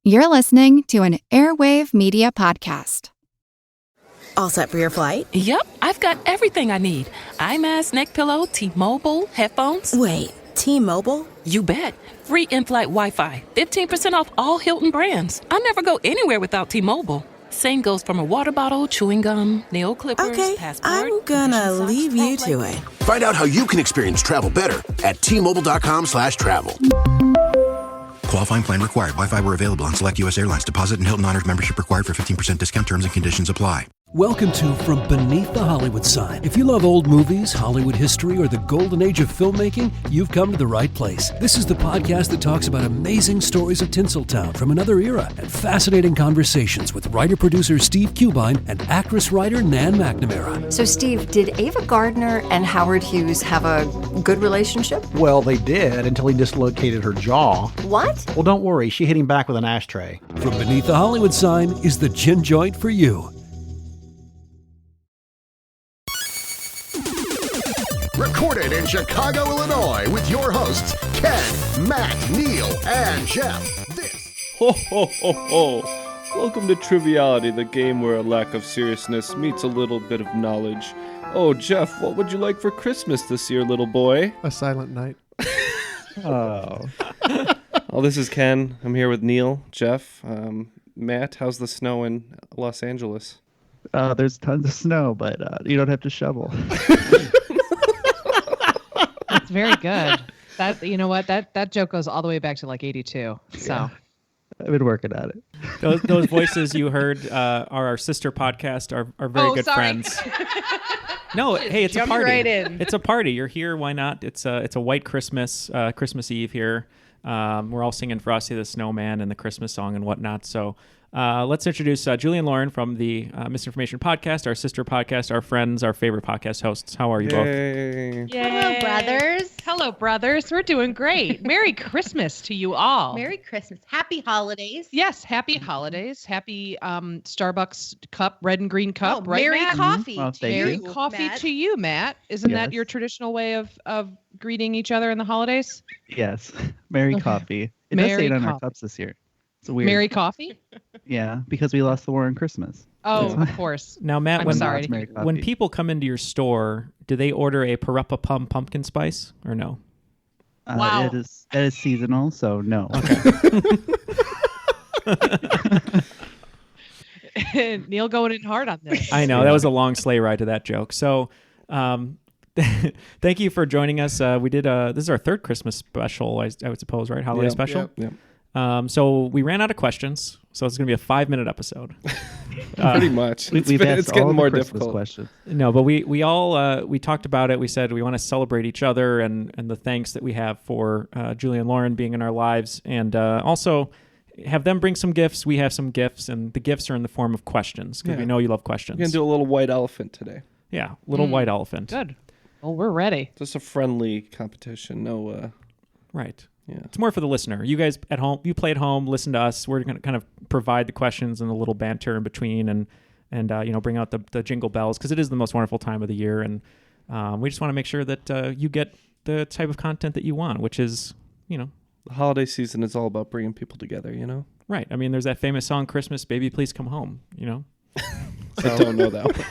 You're listening to an Airwave Media Podcast. All set for your flight? Yep, I've got everything I need. Eye mask, neck pillow, T-Mobile, headphones. Wait, T-Mobile? You bet. Free in-flight Wi-Fi. 15% off all Hilton brands. I never go anywhere without T-Mobile. Same goes for my water bottle, chewing gum, nail clippers, okay, passport. I'm gonna leave you to it. Find out how you can experience travel better at T-Mobile.com/travel. Qualifying plan required. Wi-Fi were available on select U.S. airlines. Deposit and Hilton Honors membership required for 15% discount. Terms and conditions apply. Welcome to From Beneath the Hollywood Sign. If you love old movies, Hollywood history, or the golden age of filmmaking, you've come to the right place. This is the podcast that talks about amazing stories of Tinseltown from another era and fascinating conversations with writer-producer Steve Cubine and actress-writer Nan McNamara. So, Steve, did Ava Gardner and Howard Hughes have a good relationship? Well, they did until he dislocated her jaw. What? Well, don't worry. She hit him back with an ashtray. From Beneath the Hollywood Sign is the gin joint for you. Recorded in Chicago, Illinois, with your hosts, Ken, Matt, Neil, and Jeff. Ho, ho, ho, ho. Welcome to Triviality, the game where a lack of seriousness meets a little bit of knowledge. Oh, Jeff, what would you like for Christmas this year, little boy? A silent night. Oh. Well, this is Ken. I'm here with Neil, Jeff. Matt, how's the snow in Los Angeles? There's tons of snow, but you don't have to shovel. That's very good. That, you know what? That joke goes all the way back to like 82. So Yeah. I've been working at it. Those voices you heard are our sister podcast, our very good friends. No, hey, it's a party. Right in. It's a party. You're here. Why not? It's a white Christmas, Christmas Eve here. We're all singing Frosty the Snowman and the Christmas song and whatnot. So let's introduce Julie and Lauren from the Misinformation Podcast, our sister podcast, our friends, our favorite podcast hosts. How are you both? Yay. Hello, brothers. Hello, brothers. We're doing great. Merry Christmas to you all. Merry Christmas. Happy holidays. Yes, happy holidays. Happy Starbucks cup, red and green cup. Right, Merry Matt? coffee. Well, to thank you, Merry coffee Matt. to you, Matt. Isn't that Yes. your traditional way of greeting each other in the holidays? Yes. Merry Okay. coffee. It does say Merry it on our coffee. cups this year. It's weird. Merry coffee? Yeah, because we lost the war on Christmas. Oh, That's why. of course. Now, Matt, I'm when, sorry. It's Merry coffee. when people come into your store, do they order a Paruppa-Pum pumpkin spice or no? Wow. That is seasonal, so no. Neil going in hard on this. I know. That was a long sleigh ride to that joke. So thank you for joining us. We did this is our third Christmas special, I would suppose, right? Holiday special? Yep. So we ran out of questions, so it's going to be a 5-minute episode. Pretty much. We've asked It's getting all more the Christmas difficult. questions. No, but we all we talked about it. We said we want to celebrate each other and the thanks that we have for Julie and Lauren being in our lives, and also have them bring some gifts. We have some gifts, and the gifts are in the form of questions because we know you love questions. We're going to do a little white elephant today. Yeah, little white elephant. Good. Well, we're ready. Just a friendly competition. No, Right. yeah. It's more for the listener. You guys at home, you play at home, listen to us. We're going to kind of provide the questions and a little banter in between, and bring out the jingle bells because it is the most wonderful time of the year, and we just want to make sure that you get the type of content that you want, which is, The holiday season is all about bringing people together, right. I mean, there's that famous song, "Christmas, Baby, Please Come Home." I don't know that one.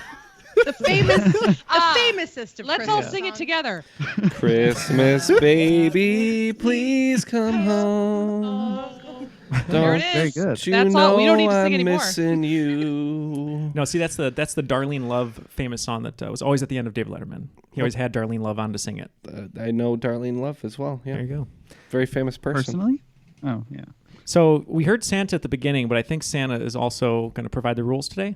The famousest of Let's all Christmas sing it songs. together. Christmas, baby, please come home. There it Very is. good. You That's know all. We don't need to sing I'm anymore. missing you. No, see, that's the Darlene Love famous song that was always at the end of David Letterman. He always had Darlene Love on to sing it. I know Darlene Love as well. Yeah. There you go. Very famous person. Personally? Oh, yeah. So we heard Santa at the beginning, but I think Santa is also going to provide the rules today.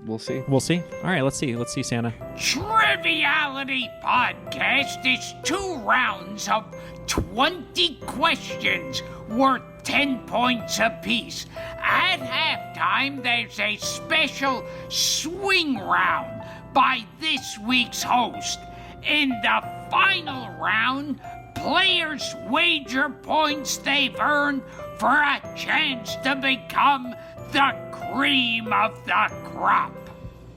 We'll see. We'll see. All right, let's see Santa. Triviality Podcast is 2 rounds of 20 questions worth 10 points apiece. At halftime, there's a special swing round by this week's host. In the final round, players wager points they've earned for a chance to become the cream of the crop.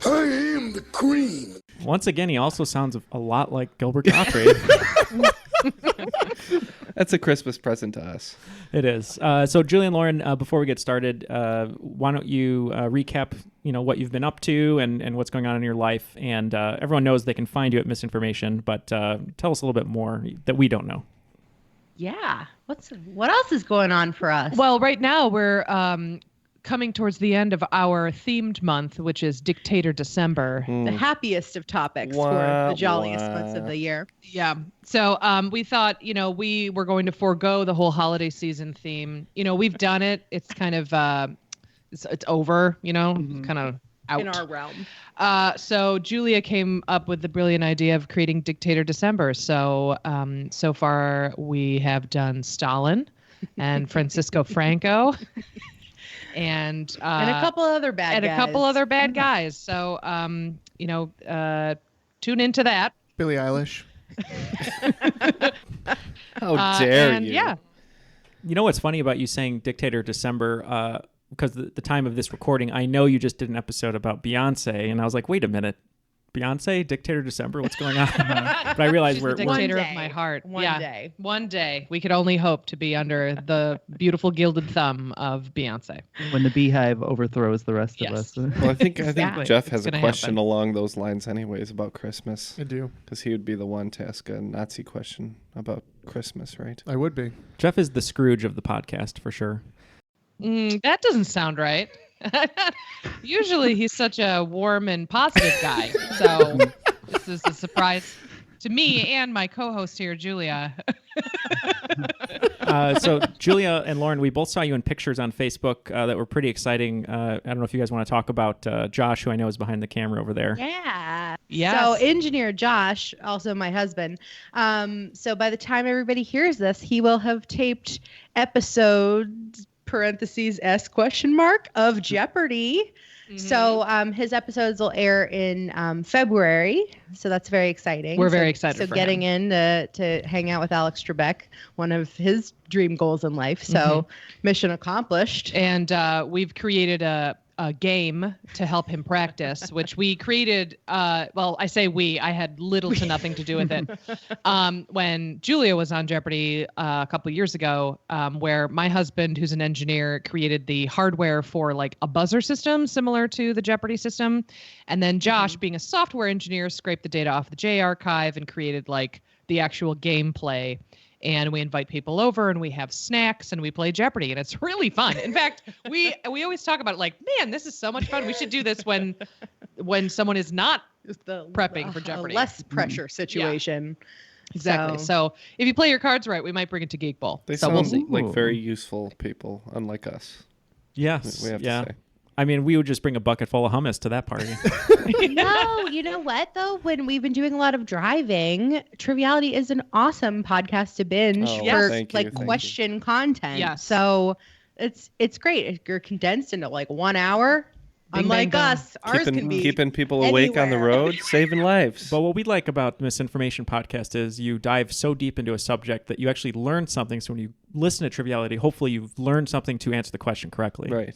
I am the cream. Once again, he also sounds a lot like Gilbert Gottfried. That's a Christmas present to us. It is. So, Julie and Lauren, before we get started, why don't you recap, what you've been up to and what's going on in your life? And everyone knows they can find you at Misinformation, but tell us a little bit more that we don't know. Yeah. What else is going on for us? Well, right now we're coming towards the end of our themed month, which is Dictator December. The happiest of topics for the jolliest months of the year. Yeah. So we thought, we were going to forego the whole holiday season theme. We've done it. It's kind of, it's over, it's kind of out. In our realm. So Julia came up with the brilliant idea of creating Dictator December. So, so far we have done Stalin and Francisco Franco. And a couple other bad guys. So, tune into that. Billie Eilish. How dare you? Yeah. You know what's funny about you saying Dictator December? Because the time of this recording, I know you just did an episode about Beyonce, and I was like, wait a minute. Beyonce, Dictator December, what's going on? But I realized She's we're the dictator of my heart. One day we could only hope to be under the beautiful gilded thumb of Beyonce. When the beehive overthrows the rest of us. Well, I think Jeff has a gonna question happen. along those lines, anyways, about Christmas. I do. Because he would be the one to ask a Nazi question about Christmas, right? I would be. Jeff is the Scrooge of the podcast for sure. That doesn't sound right. Usually he's such a warm and positive guy. So this is a surprise to me and my co-host here, Julia. So Julia and Lauren, we both saw you in pictures on Facebook that were pretty exciting. I don't know if you guys want to talk about Josh, who I know is behind the camera over there. Yeah. Yes. So engineer Josh, also my husband. So by the time everybody hears this, he will have taped episodes (S ? Of Jeopardy. Mm-hmm. So his episodes will air in February. So that's very exciting. We're very excited So for getting him. in to hang out with Alex Trebek, one of his dream goals in life. So mission accomplished. And we've created a game to help him practice, which we created. Well, I say we. I had little to nothing to do with it. When Julia was on Jeopardy a couple of years ago, where my husband, who's an engineer, created the hardware for like a buzzer system similar to the Jeopardy system, and then Josh, being a software engineer, scraped the data off the J archive and created like the actual gameplay. And we invite people over and we have snacks and we play Jeopardy and it's really fun. In fact, we always talk about it like, man, this is so much fun. We should do this when someone is not prepping for Jeopardy. A less pressure situation. Yeah. Exactly. So if you play your cards right, we might bring it to Geek Bowl. They so sound we'll see. like very useful people, unlike us. Yes. We have yeah. to say. I mean, we would just bring a bucket full of hummus to that party. No, you know what, though? When we've been doing a lot of driving, Triviality is an awesome podcast to binge for question content. Yeah. So it's great. You're condensed into like 1 hour. Bing, Unlike bang, us, ours can be keeping people awake on the road, saving lives. But what we like about the Misinformation podcast is you dive so deep into a subject that you actually learn something. So when you listen to Triviality, hopefully you've learned something to answer the question correctly. Right.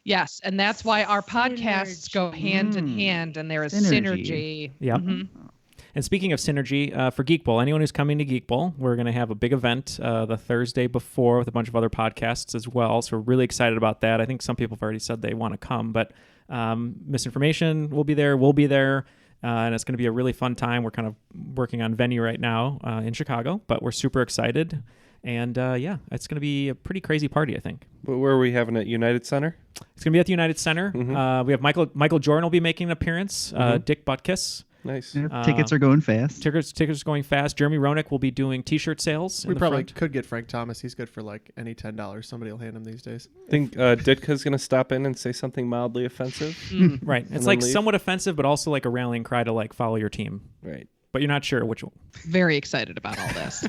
Yes, and that's why our podcasts go hand in hand, and there is synergy. Yeah. Mm-hmm. And speaking of synergy, for Geek Bowl, anyone who's coming to Geek Bowl, we're going to have a big event the Thursday before with a bunch of other podcasts as well. So we're really excited about that. I think some people have already said they want to come, but Misinformation will be there. We'll be there. And it's going to be a really fun time. We're kind of working on venue right now in Chicago, but we're super excited. And yeah, it's going to be a pretty crazy party, I think. But where are we having it? United Center? It's going to be at the United Center. Mm-hmm. We have Michael Jordan will be making an appearance. Dick Butkus. Nice. Yeah, tickets are going fast. Tickets are going fast. Jeremy Roenick will be doing T-shirt sales. We probably could get Frank Thomas. He's good for like any $10. Somebody will hand him these days. I think Ditka's going to stop in and say something mildly offensive. Right. It's like somewhat offensive, but also like a rallying cry to like follow your team. Right. But you're not sure which one. Very excited about all this.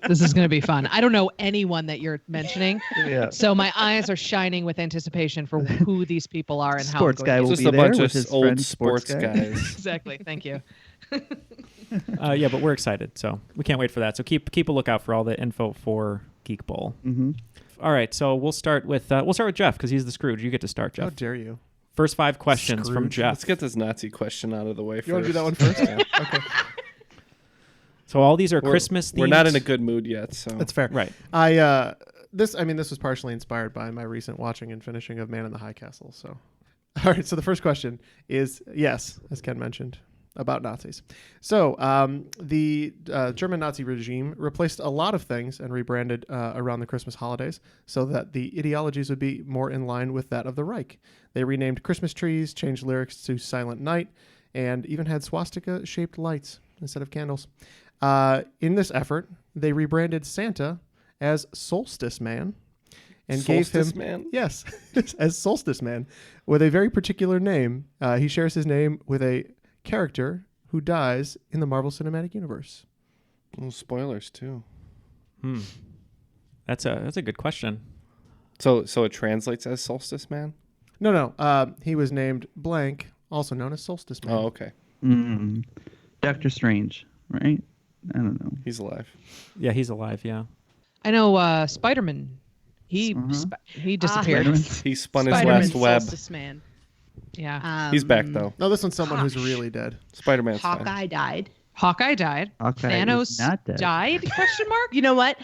This is going to be fun. I don't know anyone that you're mentioning. Yeah. So my eyes are shining with anticipation for who these people are and sports how guy will just be a there bunch with of his old friend, sports guys. Exactly. Thank you. Yeah, but we're excited. So we can't wait for that. So keep a lookout for all the info for Geek Bowl. Mm-hmm. All right. So we'll start with Jeff because he's the Scrooge. You get to start, Jeff. How dare you? First 5 questions from Jeff. Let's get this Nazi question out of the way first. You want to do that one first? Yeah. Okay. So all these are Christmas themed. We're not in a good mood yet, so That's fair. Right. This was partially inspired by my recent watching and finishing of Man in the High Castle. So, all right. So the first question is, yes, as Ken mentioned, about Nazis. So the German Nazi regime replaced a lot of things and rebranded around the Christmas holidays so that the ideologies would be more in line with that of the Reich. They renamed Christmas trees, changed lyrics to Silent Night, and even had swastika-shaped lights instead of candles. In this effort, they rebranded Santa as Solstice Man and gave him yes as Solstice Man with a very particular name. He shares his name with a character who dies in the Marvel Cinematic Universe. Well, spoilers too. That's a good question. So it translates as Solstice Man? No. He was named blank, also known as Solstice Man. Oh, okay. Doctor Strange, right? I don't know. He's alive. Yeah, he's alive. Yeah. I know Spider-Man. He disappeared. He spun his last web. Solstice Man. Yeah. He's back though. No, this one's someone who's really dead. Spider-Man's Hawkeye fine. died. Hawkeye died. Hawkeye Thanos is not dead. died? Question mark. You know what?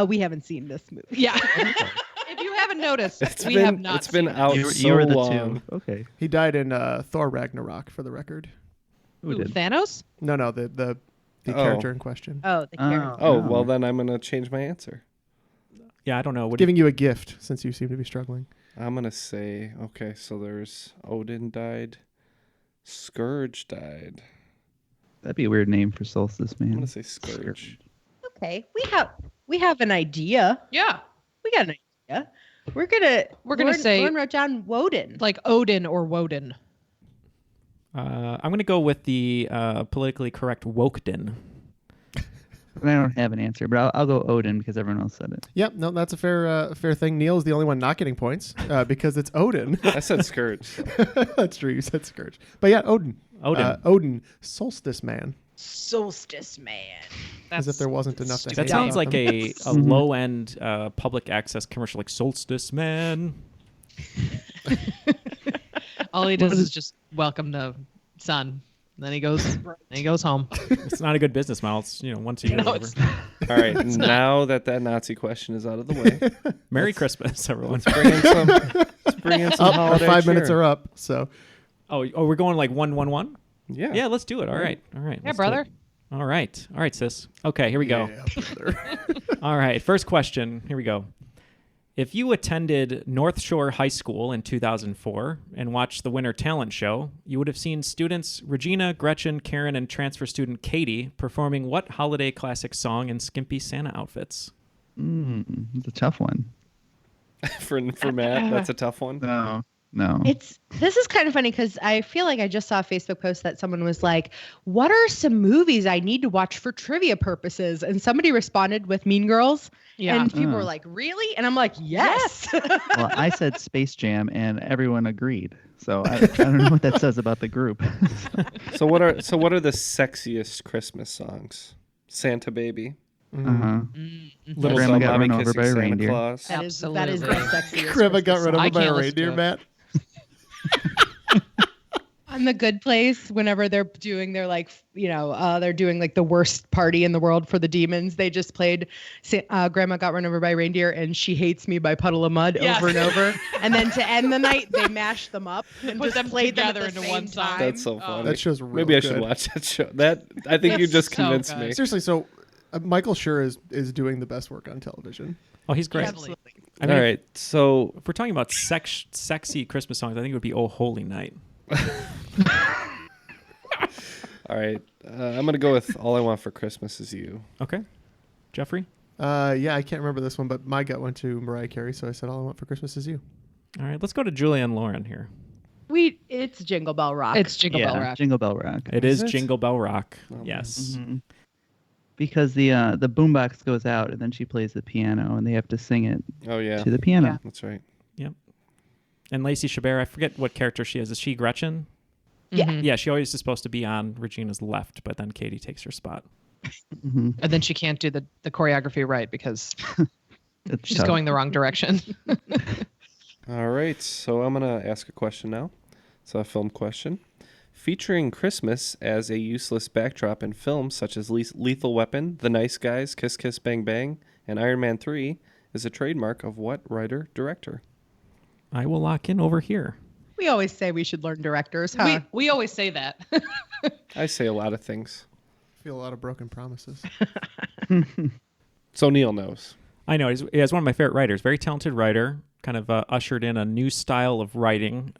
We haven't seen this movie. Yeah. If you haven't noticed, we have not. It's been seen out it. so You were the long. two. Okay. He died in Thor Ragnarok, for the record. Who did? Thanos? No, the character in question. Oh, the character. Oh, well then I'm gonna change my answer. Yeah, I don't know. Giving you a gift since you seem to be struggling. I'm gonna say so. There's Odin died, Scourge died. That'd be a weird name for Solstice Man. I'm gonna say Scourge. Okay, we have an idea. Yeah. We got an idea. We're gonna say Lauren wrote down Woden. Like Odin or Woden. I'm going to go with the politically correct Wokedin. I don't have an answer, but I'll go Odin because everyone else said it. Yep, no, that's a fair thing. Neil is the only one not getting points because it's Odin. I said Scourge. So. That's true. You said Scourge, but yeah, Odin. Odin, Solstice Man. Solstice Man. As if there wasn't enough to hate That sounds about like them. a low end public access commercial, like Solstice Man. All he does is just welcome the sun. Then he goes home. It's not a good business model. It's once a year. No, All right, now that Nazi question is out of the way, Merry Christmas, everyone. Let's bring in some holiday 5 minutes cheer. are up. So, we're going like 1-1-1. Yeah, let's do it. All right. Yeah, let's do brother. it. All right, sis. Okay, here we go. Yeah, brother. All right, first question. Here we go. If you attended North Shore High School in 2004 and watched the Winter Talent Show, you would have seen students Regina, Gretchen, Karen, and transfer student Katie performing what holiday classic song in skimpy Santa outfits? It's a tough one. for Matt, that's a tough one. No. This is kind of funny because I feel like I just saw a Facebook post that someone was like, "What are some movies I need to watch for trivia purposes?" And somebody responded with Mean Girls. Yeah. And people were like, "Really?" And I'm like, "Yes." Well, I said Space Jam, and everyone agreed. So I don't know what that says about the group. So what are the sexiest Christmas songs? Santa Baby. Little Grandma got run over by a reindeer. Claus. That is the sexiest. Grandma got run over I by a can't listen reindeer, to it. Matt. On The Good Place, whenever they're doing their they're doing like the worst party in the world for the demons, they just played Grandma Got Run Over by a Reindeer and She Hates Me by Puddle of Mud over and over. And then to end the night, they mashed them up and Put just them played them at together the into same one song. time. That's so funny. That show's real Maybe I good. should watch that show. I think you just so convinced good. me. Seriously, so Michael Schur is doing the best work on television. Oh, he's great. Absolutely. I mean, All right, so if we're talking about sexy Christmas songs, I think it would be "Oh Holy Night." all right, I'm gonna go with "All I Want for Christmas Is You." Okay, Jeffrey. Yeah, I can't remember this one, but my gut went to Mariah Carey, so I said "All I Want for Christmas Is You." All right, let's go to Julia and Lauren here. It's Jingle Bell Rock. It's Jingle Bell Rock. Jingle Bell Rock. It is Jingle Bell Rock. Oh, Yes. Mhm. Because the boombox goes out and then she plays the piano and they have to sing it Oh yeah, to the piano. that's right. Yep. And Lacey Chabert, I forget what character she is. Is she Gretchen? Yeah. Yeah, she always is supposed to be on Regina's left, but then Katie takes her spot. Mm-hmm. And then she can't do the choreography right because she's tough. going the wrong direction. All right, so I'm gonna ask a question now. It's a film question. Featuring Christmas as a useless backdrop in films such as Lethal Weapon, The Nice Guys, Kiss Kiss Bang Bang, and Iron Man 3 is a trademark of what writer-director? I will lock in over here. We always say we should learn directors, huh? We always say that. I say a lot of things. I feel a lot of broken promises. So Neil knows. I know. He's one of my favorite writers. Very talented writer. Kind of ushered in a new style of writing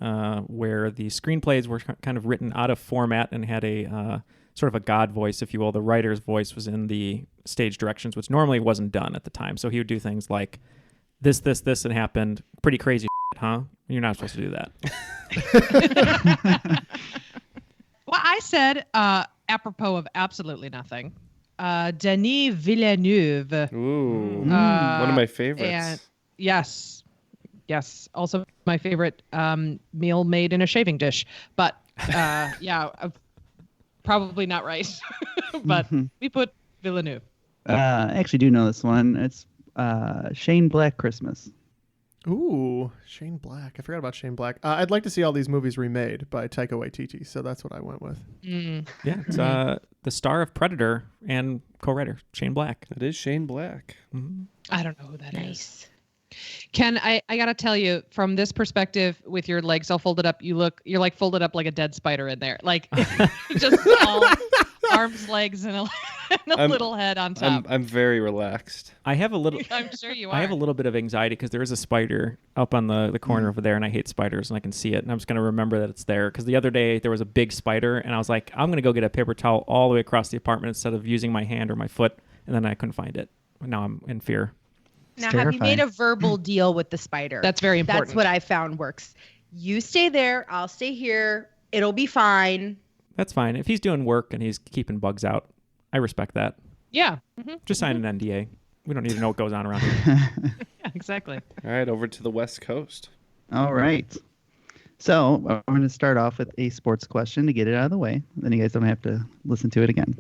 where the screenplays were kind of written out of format and had a sort of a God voice, if you will. The writer's voice was in the stage directions, which normally wasn't done at the time. So he would do things like, this, and happened. Pretty crazy shit, huh? You're not supposed to do that. Well, I said, apropos of absolutely nothing, Denis Villeneuve. Ooh, one of my favorites. And yes. Also my favorite meal made in a shaving dish. But probably not right. But we put Villeneuve. I actually do know this one. It's Shane Black Christmas. Ooh, Shane Black. I forgot about Shane Black. I'd like to see all these movies remade by Taika Waititi, so that's what I went with. Yeah, it's the star of Predator and co-writer, Shane Black. It is Shane Black. Mm-hmm. I don't know who that is. Ken, I got to tell you, from this perspective, with your legs all folded up, you're like folded up like a dead spider in there. Like just all arms, legs, and a little head on top. I'm very relaxed. I have a little. I'm sure you are. I have a little bit of anxiety because there is a spider up on the corner over there, and I hate spiders, and I can see it, and I'm just going to remember that it's there. Because the other day there was a big spider, and I was like, I'm going to go get a paper towel all the way across the apartment instead of using my hand or my foot, and then I couldn't find it. Now I'm in fear. Now, have you made a verbal deal with the spider? That's very important. That's what I found works. You stay there, I'll stay here. It'll be fine. That's fine. If he's doing work and he's keeping bugs out, I respect that. Yeah. Just sign an NDA. We don't need to know what goes on around here. Yeah, exactly. All right, over to the West Coast. All right. So I'm going to start off with a sports question to get it out of the way. Then you guys don't have to listen to it again.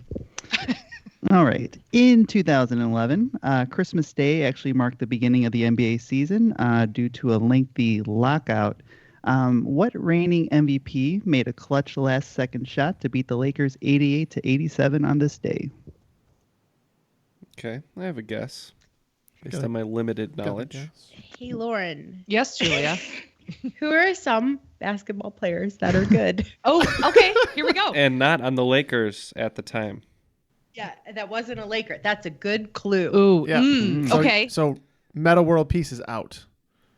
All right. In 2011, Christmas Day actually marked the beginning of the NBA season due to a lengthy lockout. What reigning MVP made a clutch last-second shot to beat the Lakers 88-87 on this day? Okay, I have a guess based on my limited knowledge. Hey, Lauren. Yes, Julia. Who are some basketball players that are good? Oh, okay. Here we go. And not on the Lakers at the time. Yeah, that wasn't a Laker. That's a good clue. Ooh. Yeah. Okay. So Meta World Peace is out.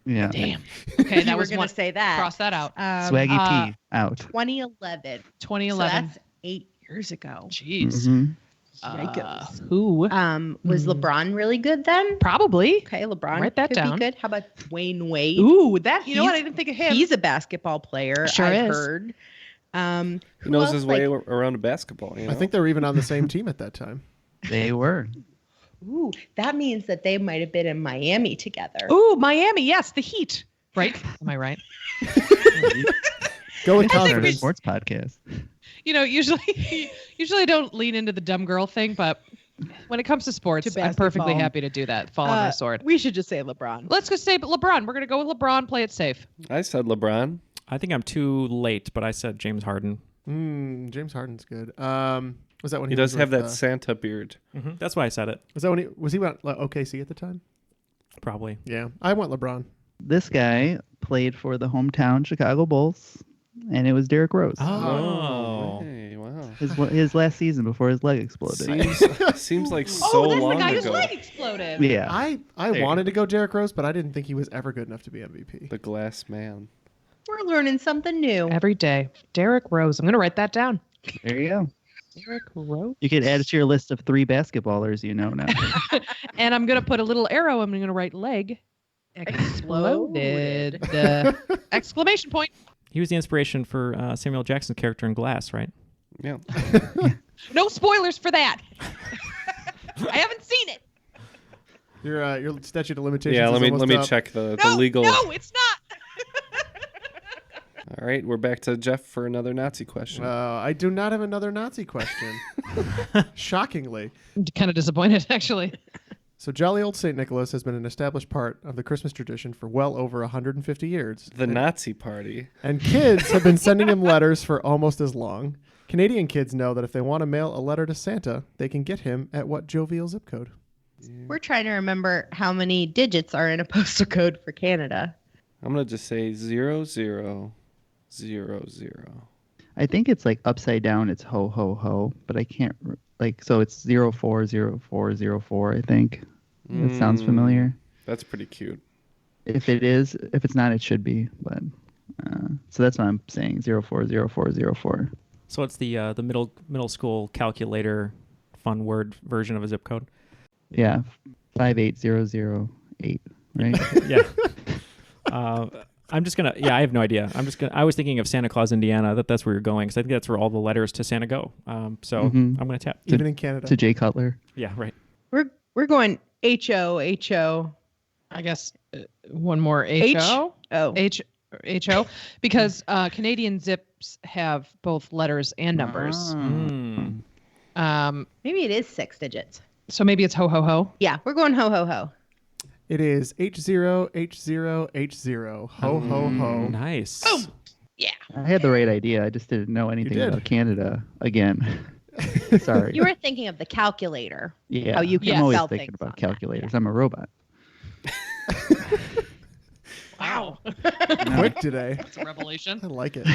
Yeah. Damn. Okay, that was going one. to say that. Cross that out. Swaggy P out. 2011. 2011. So that's 8 years ago. Jeez. Mm-hmm. Who? Was LeBron really good then? Probably. Okay, LeBron Write that could down. be good. How about Dwayne Wade? Ooh, that. You know what? I didn't think of him. He's a basketball player. Sure I've is. heard. He knows his way around a basketball. You know? I think they were even on the same team at that time. They were. Ooh, that means that they might have been in Miami together. Ooh, Miami. Yes, the Heat. Right? Am I right? Go with Start a confidence. sports podcast. You know, usually I don't lean into the dumb girl thing, but when it comes to sports, To I'm perfectly basketball. happy to do that. Fall on my sword. We should just say LeBron. Let's just say LeBron. We're going to go with LeBron. Play it safe. I said LeBron. I think I'm too late, but I said James Harden. James Harden's good. Was that when He was does have with, that Santa beard. Mm-hmm. That's why I said it. Was that when he went OKC at the time? Probably. Yeah, I went LeBron. This guy played for the hometown Chicago Bulls, and it was Derrick Rose. Oh. Hey, wow. His last season before his leg exploded. Seems like so Oh, that's long the guy whose ago. leg exploded. Yeah. I wanted to go Derrick Rose, but I didn't think he was ever good enough to be MVP. The glass man. We're learning something new. Every day. Derrick Rose. I'm going to write that down. There you go. Derrick Rose. You could add it to your list of 3 basketballers you know now. And I'm going to put a little arrow. I'm going to write leg. Exploded. Exclamation point. He was the inspiration for Samuel Jackson's character in Glass, right? Yeah. No spoilers for that. I haven't seen it. Your statute of limitations. Yeah, is let almost me up. check the No, legal. no, it's not. All right, we're back to Jeff for another Nazi question. I do not have another Nazi question. Shockingly. I'm kind of disappointed, actually. So jolly old St. Nicholas has been an established part of the Christmas tradition for well over 150 years. The Nazi party. And kids have been sending him letters for almost as long. Canadian kids know that if they want to mail a letter to Santa, they can get him at what jovial zip code? We're trying to remember how many digits are in a postal code for Canada. I'm going to just say 0000. I think it's like upside down. It's ho, ho, ho. But I can't... so it's 040404, I think. It sounds familiar. That's pretty cute. If it's not, it should be. But so that's what I'm saying. 040404. So it's the middle school calculator fun word version of a zip code. Yeah, 58008. Right. Yeah. I'm just gonna. Yeah, I have no idea. I was thinking of Santa Claus, Indiana. That's where you're going, because I think that's where all the letters to Santa go. So I'm gonna tap. Even in Canada. To Jay Cutler. Yeah, right. We're going HO. I guess one more HO. HO, because Canadian zips have both letters and numbers. Maybe it is 6 digits. So maybe it's ho ho ho. Yeah, we're going ho ho ho. It is H0H0H0. Ho, ho, ho. Nice. Oh, yeah. I had the right idea. I just didn't know anything about Canada again. Sorry. You were thinking of the calculator. Yeah. How you can I'm always spell thinking things about on calculators. I'm a robot. Wow. Quick today. That's a revelation. I like it.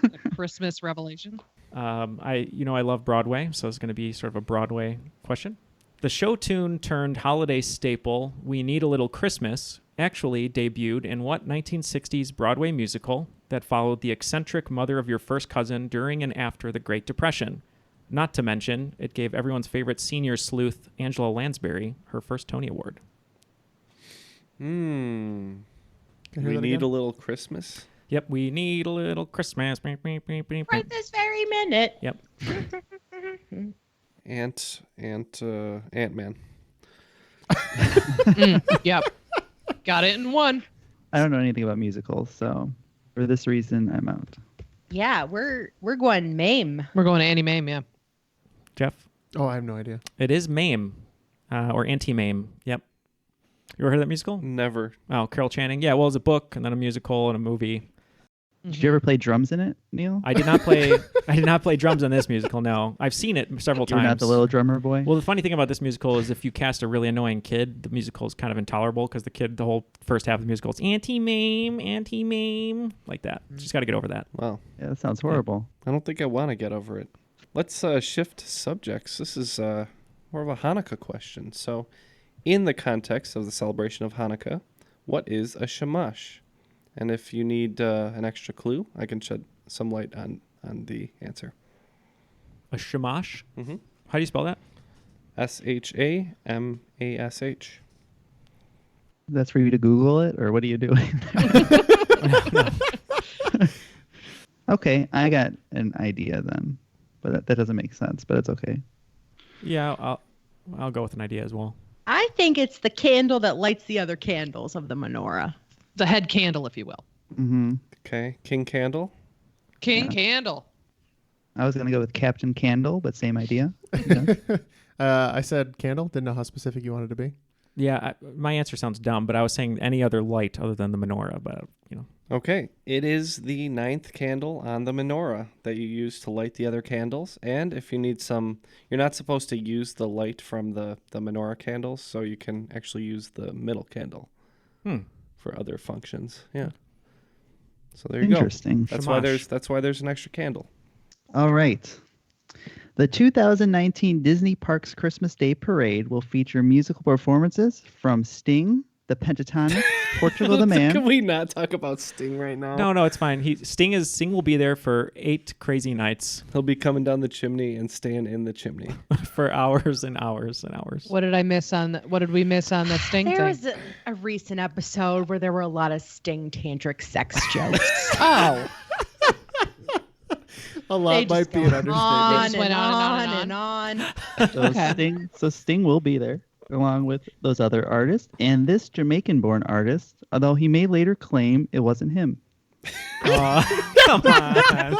A Christmas revelation. I love Broadway, so it's going to be sort of a Broadway question. The show tune turned holiday staple "We Need a Little Christmas" actually debuted in what 1960s Broadway musical that followed the eccentric mother of your first cousin during and after the Great Depression? Not to mention, it gave everyone's favorite senior sleuth, Angela Lansbury, her first Tony Award. We need a little Christmas? Yep, we need a little Christmas. Right this very minute. Yep. Ant-Man. Yep. Got it in one. I don't know anything about musicals, so for this reason, I'm out. Yeah, we're going MAME. We're going to Annie Mame, yeah. Jeff? Oh, I have no idea. It is Mame, or Anti-Mame. Yep. You ever heard of that musical? Never. Oh, Carol Channing. Yeah, well, it's a book and then a musical and a movie. Did you ever play drums in it, Neil? I did not play drums in this musical, no. I've seen it several times. You're not the little drummer boy? Well, the funny thing about this musical is if you cast a really annoying kid, the musical is kind of intolerable because the whole first half of the musical is anti-mame, like that. Just got to get over that. Wow. Yeah, that sounds horrible. I don't think I want to get over it. Let's shift subjects. This is more of a Hanukkah question. So, in the context of the celebration of Hanukkah, what is a shamash? And if you need an extra clue, I can shed some light on the answer. A shamash? Mm-hmm. How do you spell that? Shamash. That's for you to Google it, or what are you doing? No. Okay, I got an idea then, but that doesn't make sense, but it's okay. Yeah, I'll go with an idea as well. I think it's the candle that lights the other candles of the menorah. The head candle, if you will. Mm-hmm. Okay, King Candle. King Candle. I was going to go with Captain Candle, but same idea. Yeah. I said candle. Didn't know how specific you wanted to be. Yeah, my answer sounds dumb, but I was saying any other light other than the menorah, but, Okay, it is the 9th candle on the menorah that you use to light the other candles. And if you need some, you're not supposed to use the light from the menorah candles, so you can actually use the middle candle for other functions. Yeah. So there you go. Interesting. That's why there's an extra candle. All right. The 2019 Disney Parks Christmas Day Parade will feature musical performances from Sting, the Pentatonics, Portugal the Man. Can we not talk about Sting right now? No, it's fine. Sting will be there for 8 crazy nights. He'll be coming down the chimney and staying in the chimney for hours and hours and hours. What did we miss on the Sting There thing? was a recent episode where there were a lot of Sting tantric sex jokes. Oh. A lot might be an understatement. On. So Sting will be there along with those other artists and this Jamaican-born artist, although he may later claim it wasn't him. Come on.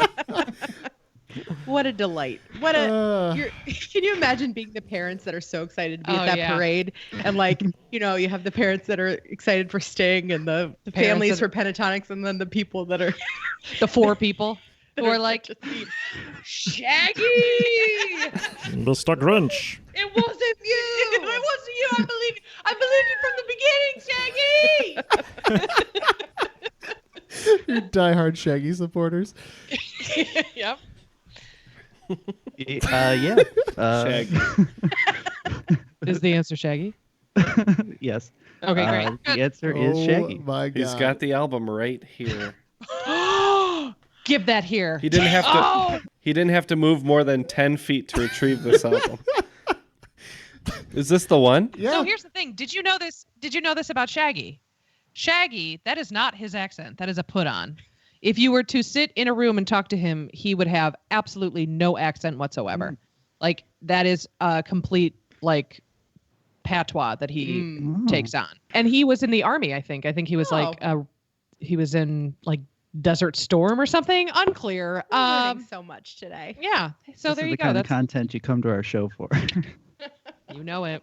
What a delight. What a can you imagine being the parents that are so excited to be at that parade and like, you know, you have the parents that are excited for Sting and the families for Pentatonics and then the people that are the 4 people who are like Shaggy. Mr. Grinch. It wasn't you. It wasn't you. I believe you from the beginning, Shaggy. You're diehard Shaggy supporters. Yep. Yeah. Shaggy. Is the answer Shaggy? Yes. Okay, great. The answer is Shaggy. My God. He's got the album right here. Give that here. He didn't have to. He didn't have to move more than 10 feet to retrieve this album. Is this the one? Yeah. So here's the thing. Did you know this about Shaggy? Shaggy, that is not his accent. That is a put on. If you were to sit in a room and talk to him, he would have absolutely no accent whatsoever. Like that is a complete like patois that he takes on. And he was in the army, I think. I think he was he was in like Desert Storm or something. Unclear. We're learning so much today. Yeah. So This there is you the go. kind of That's content you come to our show for. you know it.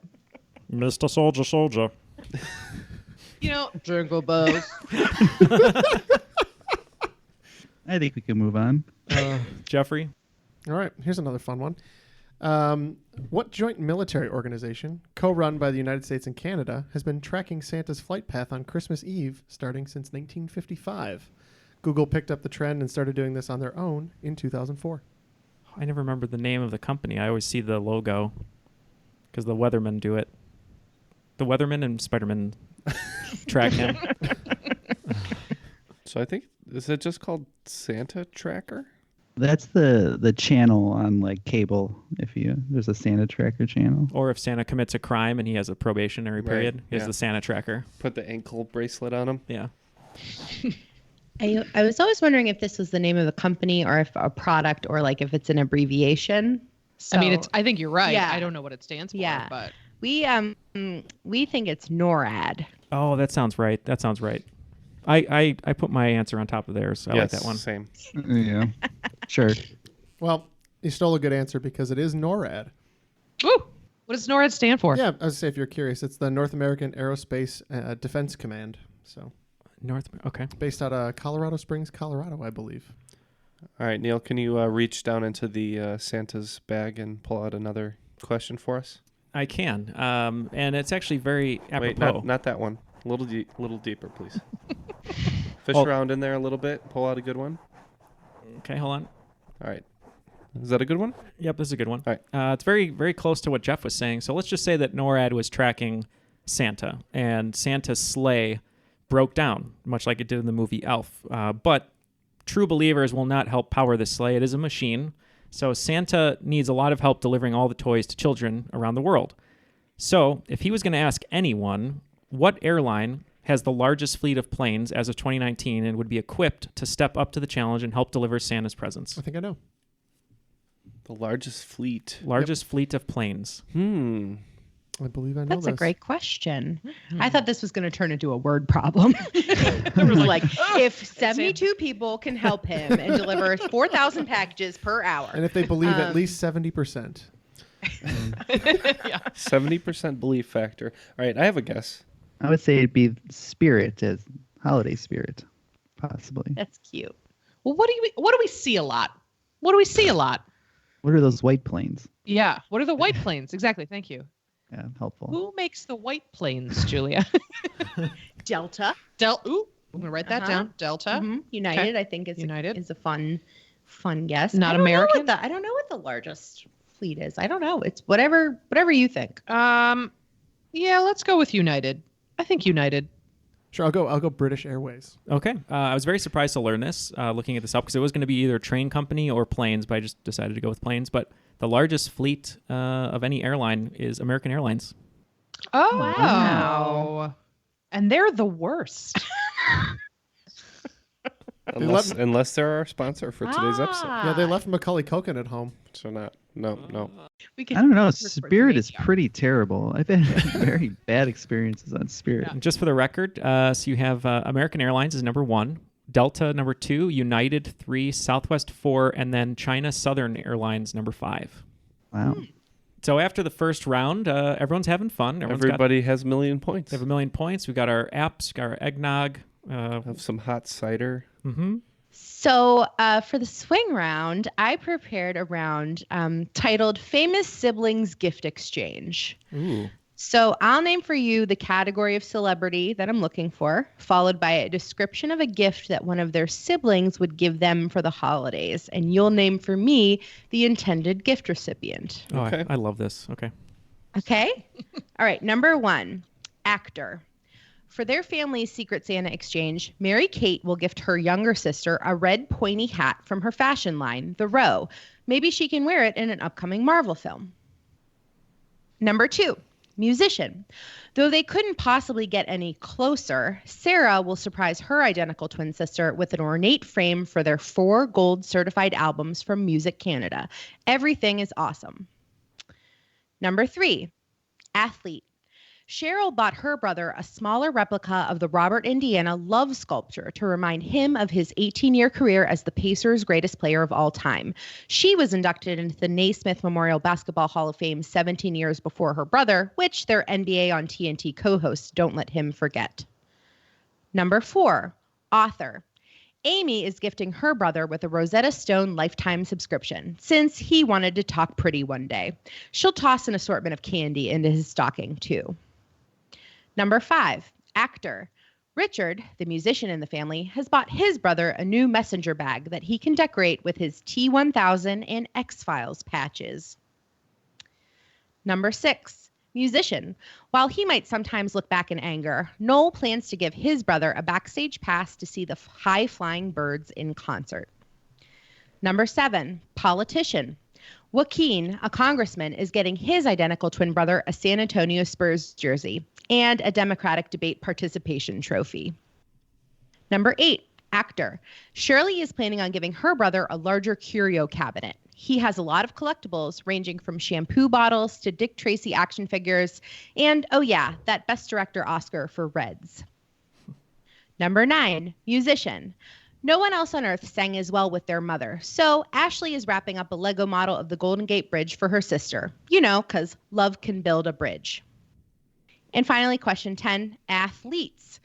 Mr. Soldier. You know, Jingle Bells. I think we can move on. Jeffrey. All right, here's another fun one. What joint military organization, co-run by the United States and Canada, has been tracking Santa's flight path on Christmas Eve starting since 1955? Google picked up the trend and started doing this on their own in 2004. I never remember the name of the company. I always see the logo because the Weathermen do it. The Weathermen and Spider-Man track him. So I think, is it just called Santa Tracker? That's the channel on like cable. There's a Santa Tracker channel. Or if Santa commits a crime and he has a probationary period, Right, is yeah. the Santa Tracker. Put the ankle bracelet on him. Yeah. I was always wondering if this was the name of the company or if a product or like if it's an abbreviation. So, I mean, I think you're right. Yeah. I don't know what it stands for, Yeah. but we think it's NORAD. Oh, that sounds right. I put my answer on top of theirs. I like that one. Same. Yeah. Sure. Well, you stole a good answer because it is NORAD. Woo! What does NORAD stand for? Yeah, I was say if you're curious, it's the North American Aerospace Defense Command. So, okay. Based out of Colorado Springs, Colorado, I believe. All right, Neil, can you reach down into the Santa's bag and pull out another question for us? I can. And it's actually very apropos. Wait, not that one. A little deeper, please. Fish around in there a little bit. Pull out a good one. Okay, hold on. All right. Is that a good one? Yep, this is a good one. All right. It's very, very close to what Jeff was saying. So let's just say that NORAD was tracking Santa, and Santa's sleigh broke down, much like it did in the movie Elf. But true believers will not help power the sleigh. It is a machine. So Santa needs a lot of help delivering all the toys to children around the world. So if he was going to ask anyone, what airline has the largest fleet of planes as of 2019 and would be equipped to step up to the challenge and help deliver Santa's presents? I think I know. The largest fleet. Largest fleet of planes. I believe I know That's this. a great question. I thought this was going to turn into a word problem. It was like, if 72 people can help him and deliver 4,000 packages per hour. And if they believe at least 70%. 70% belief factor. All right, I have a guess. I would say it'd be spirit as holiday spirit, possibly. That's cute. Well, what do we see a lot? What do we see a lot? What are those white planes? Yeah. What are the white planes? Exactly. Thank you. Yeah, helpful. Who makes the white planes, Julia? Delta. Ooh, I'm gonna write that down. Delta. Mm-hmm. United, Okay. I think is United. is a fun guess. Not I don't know American? I don't know what the largest fleet is. I don't know. It's whatever you think. Yeah, let's go with United. I think United. Sure, I'll go British Airways. Okay. I was very surprised to learn this, looking at this up, because it was going to be either train company or planes, but I just decided to go with planes. But the largest fleet of any airline is American Airlines. Oh, wow. And they're the worst. Unless they're our sponsor for today's episode. Yeah, they left Macaulay Culkin at home. So no. I don't know. Spirit is pretty terrible. I've had very bad experiences on Spirit. Just for the record, so you have American Airlines is number one, Delta number 2, United 3, Southwest 4, and then China Southern Airlines number 5. Wow. So after the first round, everyone's having fun. Everybody has a million points. They have a million points. We've got our apps, got our eggnog. Have some hot cider. Mm-hmm. So for the swing round, I prepared a round titled Famous Siblings Gift Exchange. Ooh. So I'll name for you the category of celebrity that I'm looking for, followed by a description of a gift that one of their siblings would give them for the holidays. And you'll name for me the intended gift recipient. Oh, okay. I love this. Okay. Okay? All right. Number 1, actor. For their family's Secret Santa exchange, Mary Kate will gift her younger sister a red pointy hat from her fashion line, The Row. Maybe she can wear it in an upcoming Marvel film. Number 2, musician. Though they couldn't possibly get any closer, Sarah will surprise her identical twin sister with an ornate frame for their 4 gold certified albums from Music Canada. Everything is awesome. Number 3, athlete. Cheryl bought her brother a smaller replica of the Robert Indiana love sculpture to remind him of his 18-year career as the Pacers' greatest player of all time. She was inducted into the Naismith Memorial Basketball Hall of Fame 17 years before her brother, which their NBA on TNT co-hosts don't let him forget. Number 4, author. Amy is gifting her brother with a Rosetta Stone lifetime subscription, since he wanted to talk pretty one day. She'll toss an assortment of candy into his stocking, too. Number 5, actor. Richard, the musician in the family, has bought his brother a new messenger bag that he can decorate with his T-1000 and X-Files patches. Number 6, musician. While he might sometimes look back in anger, Noel plans to give his brother a backstage pass to see the high-flying birds in concert. Number 7, politician. Joaquin, a congressman, is getting his identical twin brother a San Antonio Spurs jersey and a Democratic debate participation trophy. Number 8, actor. Shirley is planning on giving her brother a larger curio cabinet. He has a lot of collectibles ranging from shampoo bottles to Dick Tracy action figures and, oh yeah, that Best Director Oscar for Reds. Number 9, musician. No one else on Earth sang as well with their mother, so Ashley is wrapping up a Lego model of the Golden Gate Bridge for her sister. You know, because love can build a bridge. And finally, question 10, athletes.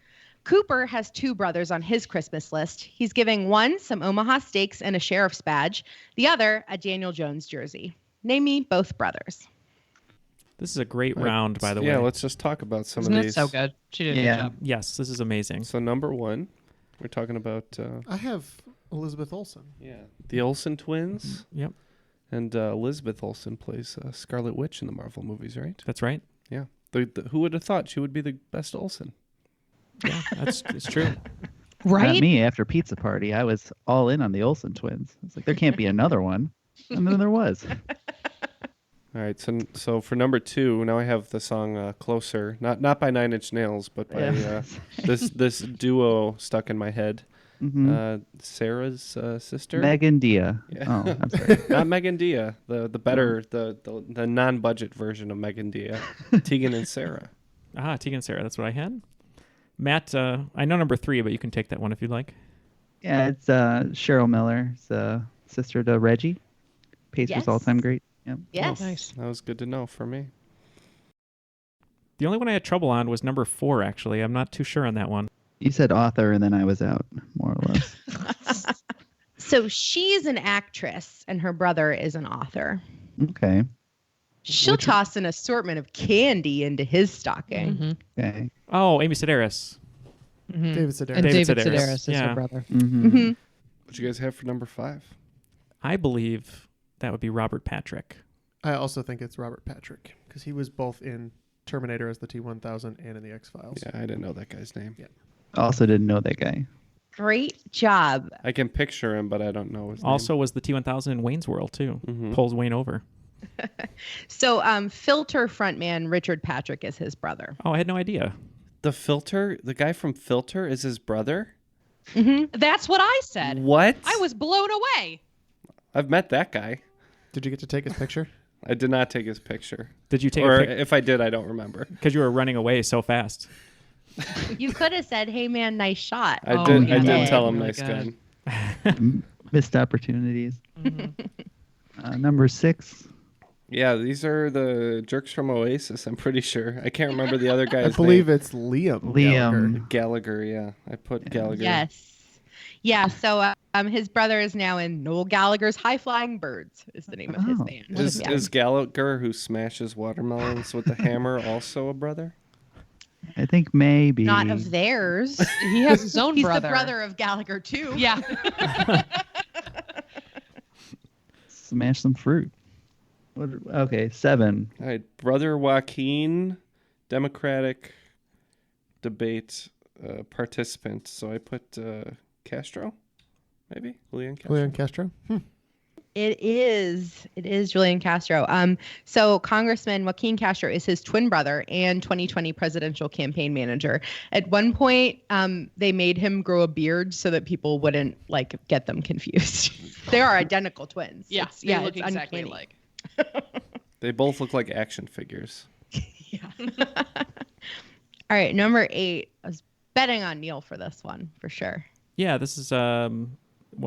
Cooper has 2 brothers on his Christmas list. He's giving one some Omaha steaks and a sheriff's badge, the other a Daniel Jones jersey. Name me both brothers. This is a great round, by the way. Yeah, let's just talk about some Isn't of it these. so good? She did a good job. Yes, this is amazing. So number 1, we're talking about... I have Elizabeth Olsen. Yeah. The Olsen twins. Yep. And Elizabeth Olsen plays Scarlet Witch in the Marvel movies, right? That's right. Yeah. Who would have thought she would be the best Olsen? Yeah, it's true. Right? Not me. After Pizza Party, I was all in on the Olsen twins. It's like, there can't be another one. And then there was. All right, so for number 2, now I have the song "Closer," not by 9 Inch Nails, but by this duo stuck in my head. Mm-hmm. Sarah's sister, Megan Dia. Yeah. Oh, I'm sorry. Not Megan Dia. The better the non-budget version of Megan Dia, Tegan and Sarah. Tegan and Sarah. That's what I had. Matt, I know number 3, but you can take that one if you'd like. Yeah, it's Cheryl Miller, sister to Reggie, Pacers all-time great. Yep. Yes. Oh, nice. That was good to know for me. The only one I had trouble on was number 4, actually. I'm not too sure on that one. You said author, and then I was out, more or less. So she's an actress, and her brother is an author. Okay. She'll toss an assortment of candy into his stocking. Mm-hmm. Okay. Oh, Amy Sedaris. Mm-hmm. David Sedaris. And David Sedaris is her brother. Mm-hmm. Mm-hmm. What you guys have for number 5? I believe that would be Robert Patrick. I also think it's Robert Patrick because he was both in Terminator as the T-1000 and in the X-Files. Yeah, I didn't know that guy's name. Yeah. Also didn't know that guy. Great job. I can picture him, but I don't know his name. Also was the T-1000 in Wayne's World, too. Mm-hmm. Pulls Wayne over. So Filter frontman Richard Patrick is his brother. Oh, I had no idea. The guy from Filter is his brother? Mm-hmm. That's what I said. What? I was blown away. I've met that guy. Did you get to take his picture? I did not take his picture. Did you take or a picture? If I did, I don't remember. Because you were running away so fast. You could have said, "Hey man, nice shot." I did tell him nice gun. Missed opportunities. Number 6. Yeah, these are the jerks from Oasis, I'm pretty sure. I can't remember the other guy's I believe name. it's Liam. Gallagher, yeah. I put Gallagher. Yes. Yeah, so his brother is now in Noel Gallagher's High Flying Birds is the name of his band. Is Gallagher, who smashes watermelons with the hammer, also a brother? I think maybe. Not of theirs. He has his own He's brother. the brother of Gallagher too. Yeah. Smash some fruit. Okay, 7. All right, Brother Joaquin, Democratic debate participant. So I put Castro, maybe? Julian Castro. Julian Castro? It is Julian Castro. So Congressman Joaquin Castro is his twin brother and 2020 presidential campaign manager. At one point, they made him grow a beard so that people wouldn't get them confused. They are identical twins. Yeah, It's look exactly uncanny. alike. They both look like action figures. All right, number 8. I was betting on Neil for this one for sure. Yeah, this is one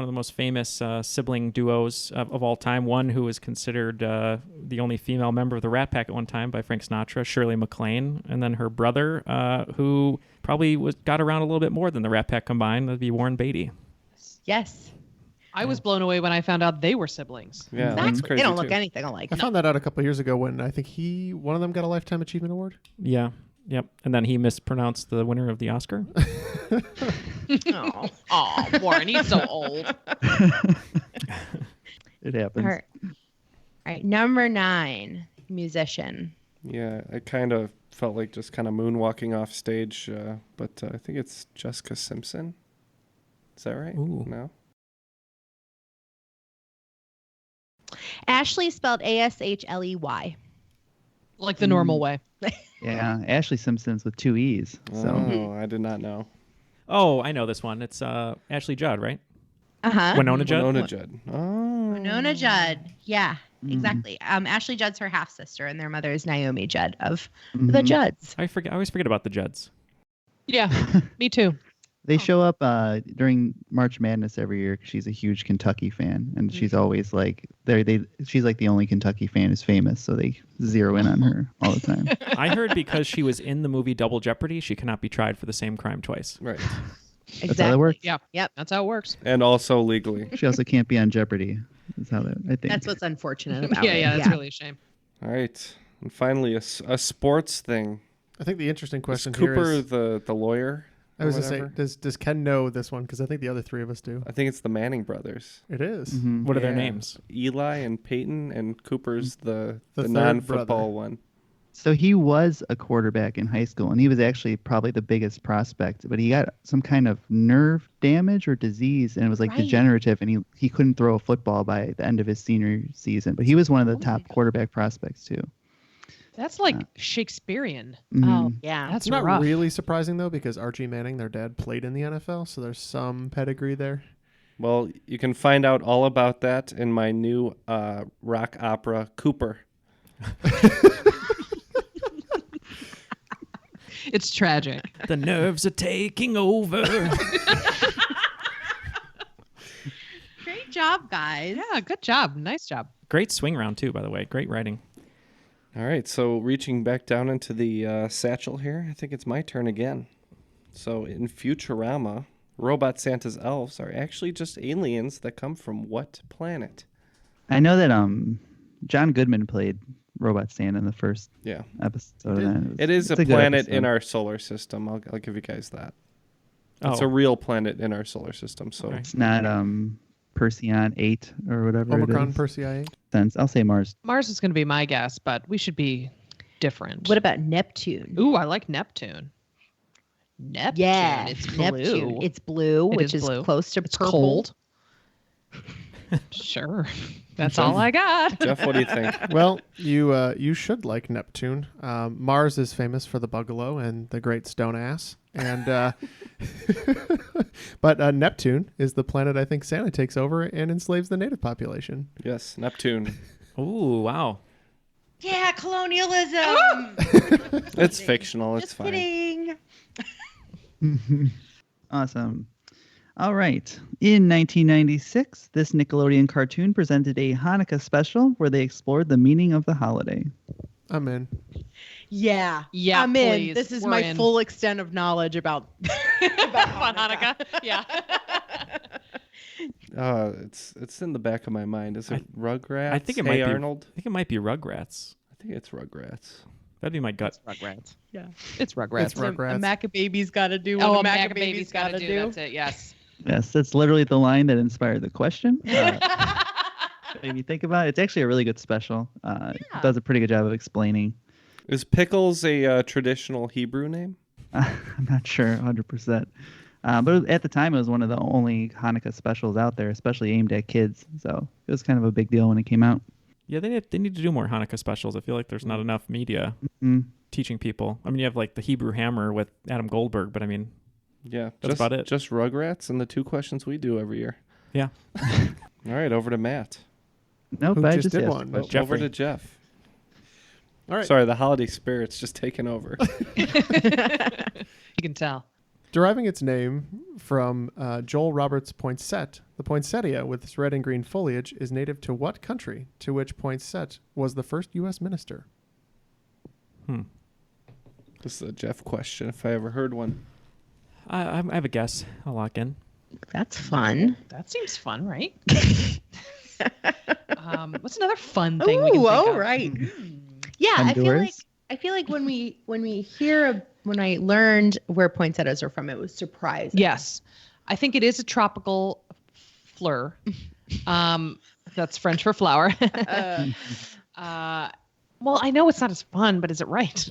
of the most famous sibling duos of all time. One who was considered the only female member of the Rat Pack at one time by Frank Sinatra, Shirley MacLaine, and then her brother, who probably got around a little bit more than the Rat Pack combined. That'd be Warren Beatty. Yes. I was blown away when I found out they were siblings. Yeah, Exactly. that's crazy. They don't look too. anything alike. I found that out a couple of years ago when I think one of them got a Lifetime Achievement Award. Yeah. Yep. And then he mispronounced the winner of the Oscar. Oh, Warren, he's so old. It happens. All right, number 9, musician. Yeah, I kind of felt like just kind of moonwalking off stage, but I think it's Jessica Simpson. Is that right? Ooh. No? Ashley spelled Ashley. Like the normal way. Yeah, Ashley Simpson's with 2 E's. So Oh, I did not know. Oh, I know this one. It's Ashley Judd, right? Uh-huh. Winona Judd? Winona Judd. Oh. Winona Judd. Yeah, exactly. Ashley Judd's her half-sister, and their mother is Naomi Judd of the Judds. I always forget about the Judds. Yeah, me too. they show up during March Madness every year 'cause she's a huge Kentucky fan, and she's always like she's like the only Kentucky fan who's famous, so they zero in on her all the time. I heard because she was in the movie Double Jeopardy, she cannot be tried for the same crime twice. Right. Exactly. That's how that works. Yeah. Yep. That's how it works. And also legally. She also can't be on Jeopardy. That's how that I think. That's what's unfortunate about it. Yeah, that's really a shame. All right. And finally, a sports thing. I think the interesting question is here Cooper is the lawyer? I was going to say, does Ken know this one? Because I think the other three of us do. I think it's the Manning brothers. It is. Mm-hmm. What are their names? Eli and Peyton, and Cooper's the third non-football brother. one. So he was a quarterback in high school, and he was actually probably the biggest prospect, but he got some kind of nerve damage or disease, and it was like degenerative, and he couldn't throw a football by the end of his senior season. But he was one of the top quarterback prospects too. That's like Shakespearean. Oh, yeah. That's It's not rough. really surprising, though, because Archie Manning, their dad, played in the NFL, so there's some pedigree there. Well, you can find out all about that in my new rock opera, Cooper. It's tragic. The nerves are taking over. Great job, guys. Yeah, good job. Nice job. Great swing round, too, by the way. Great writing. All right, so reaching back down into the satchel here, I think it's my turn again. So in Futurama, Robot Santa's elves are actually just aliens that come from what planet? I know that John Goodman played Robot Santa in the first episode of that. It is a good planet episode. in our solar system. I'll give you guys that. It's Oh. a real planet in our solar system. So It's not Perseon 8 or whatever Omicron it is. Persei 8? Sense. I'll say Mars. Mars is going to be my guess, but we should be different. What about Neptune? Ooh, I like Neptune. Neptune. Yeah, It's blue. Neptune. It's blue, It which is blue. close to It's purple. cold. Sure. That's Jeff- all I got. Jeff, what do you think? Well, you should like Neptune. Mars is famous for the Bugalo and the Great Stone Ass, and but Neptune is the planet I think Santa takes over and enslaves the native population. Yes, Neptune. Ooh, wow. Yeah, colonialism. It's fictional. It's Just fine. kidding. Awesome. All right. In 1996, this Nickelodeon cartoon presented a Hanukkah special where they explored the meaning of the holiday. I'm in. Yeah. Yeah, I'm in. please. This is We're my in. full extent of knowledge about Hanukkah. Yeah. It's in the back of my mind. Is it Rugrats? I think it Hey might be Arnold. I think it might be Rugrats. I think it's Rugrats. That'd be my gut. Rugrats. Yeah. It's Rugrats. It's Rugrats. A Macababy's got to do Oh, what a a Mac Macababy's baby's got to do. That's it. Yes. Yes, that's literally the line that inspired the question. If you think about it, it's actually a really good special. It does a pretty good job of explaining. Is Pickles a traditional Hebrew name? I'm not sure 100%. But at the time, it was one of the only Hanukkah specials out there, especially aimed at kids. So it was kind of a big deal when it came out. Yeah, they need to do more Hanukkah specials. I feel like there's not enough media teaching people. I mean, you have like the Hebrew Hammer with Adam Goldberg, but I mean, Yeah, that's about it. Just Rugrats and the 2 questions we do every year. Yeah. All right, over to Matt. Nope, Who I just did asked one? a question. Over to Jeff. All right. Sorry, the holiday spirit's just taken over. You can tell. Deriving its name from Joel Roberts' poinsettia, the poinsettia with its red and green foliage is native to what country, to which poinsettia was the first U.S. minister? This is a Jeff question, if I ever heard one. I have a guess. I'll lock in. That's fun. That seems fun, right? What's another fun thing we can Ooh, think all of? right. Yeah, Honduras? I feel like when I learned where poinsettias are from, it was surprising. Yes. I think it is a tropical fleur. That's French for flower. Well, I know it's not as fun, but is it right?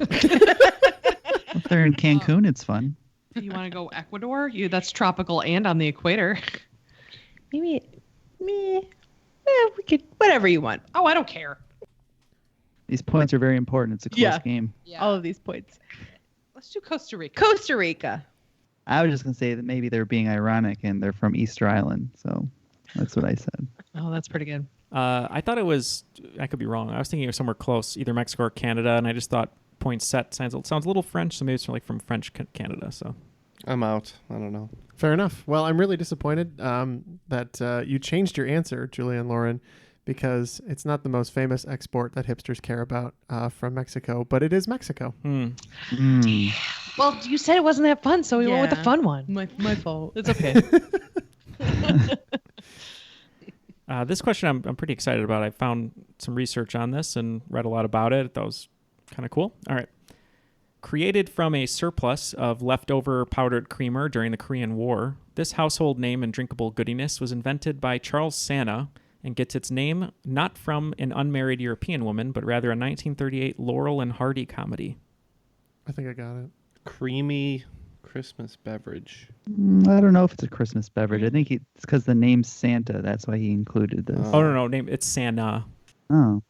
If they're in Cancun, it's fun. You want to go Ecuador? That's tropical and on the equator. Maybe, we could, whatever you want. Oh, I don't care. These points are very important. It's a close game. Yeah. All of these points. Let's do Costa Rica. Costa Rica. I was just going to say that maybe they're being ironic and they're from Easter Island. So that's what I said. Oh, that's pretty good. I thought it was. I could be wrong. I was thinking it was somewhere close, either Mexico or Canada, and I just thought poinsettia sounds a little French, so maybe it's like from French Canada. So I'm out. I don't know. Fair enough. Well, I'm really disappointed that you changed your answer, Julia and Lauren, because it's not the most famous export that hipsters care about from Mexico, but it is Mexico. Well, you said it wasn't that fun, so we went with the fun one. My fault. It's okay. This question I'm pretty excited about. I found some research on this and read a lot about it. That was kind of cool. All right. Created from a surplus of leftover powdered creamer during the Korean War, this household name and drinkable goodiness was invented by Charles Santa and gets its name not from an unmarried European woman, but rather a 1938 Laurel and Hardy comedy. I think I got it. Creamy Christmas beverage. I don't know if it's a Christmas beverage. I think it's because the name's Santa. That's why he included this. Oh, no, it's Santa. Oh.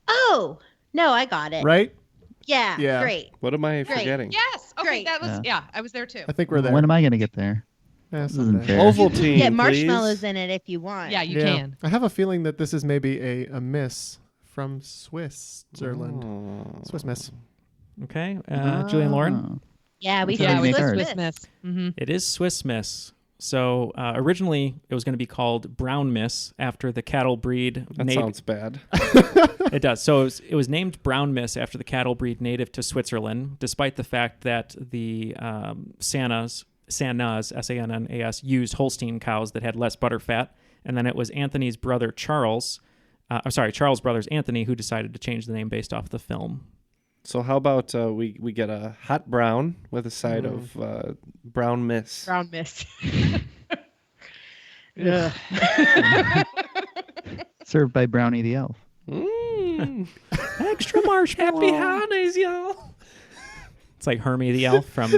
Oh, no, I got it. Right? Yeah, Yeah. great. What am I Great. forgetting? Yes. Okay, Great. that was I was there too. I think we're there. When am I going to get there? Yeah, This isn't someday. fair. Ovaltine, Get please. marshmallows in it if you want. Yeah, you Yeah. can. I have a feeling that this is maybe a miss from Switzerland. Oh. Swiss miss. Okay. Julian Lauren? Oh. Yeah, we That's said how we Swiss make Miss. Swiss Miss. Mm-hmm. It is Swiss Miss. So originally it was going to be called Brown Miss after the cattle breed. That sounds bad. It does. So it was named Brown Miss after the cattle breed native to Switzerland, despite the fact that the Sannas, S-A-N-N-A-S, used Holstein cows that had less butter fat. And then it was Anthony's brother Charles' brother's Anthony, who decided to change the name based off the film. So how about we get a hot brown with a side of brown miss? Brown Miss. Yeah. Served by Brownie the Elf. Extra marshmallow. Happy holidays, y'all. It's like Hermie the elf from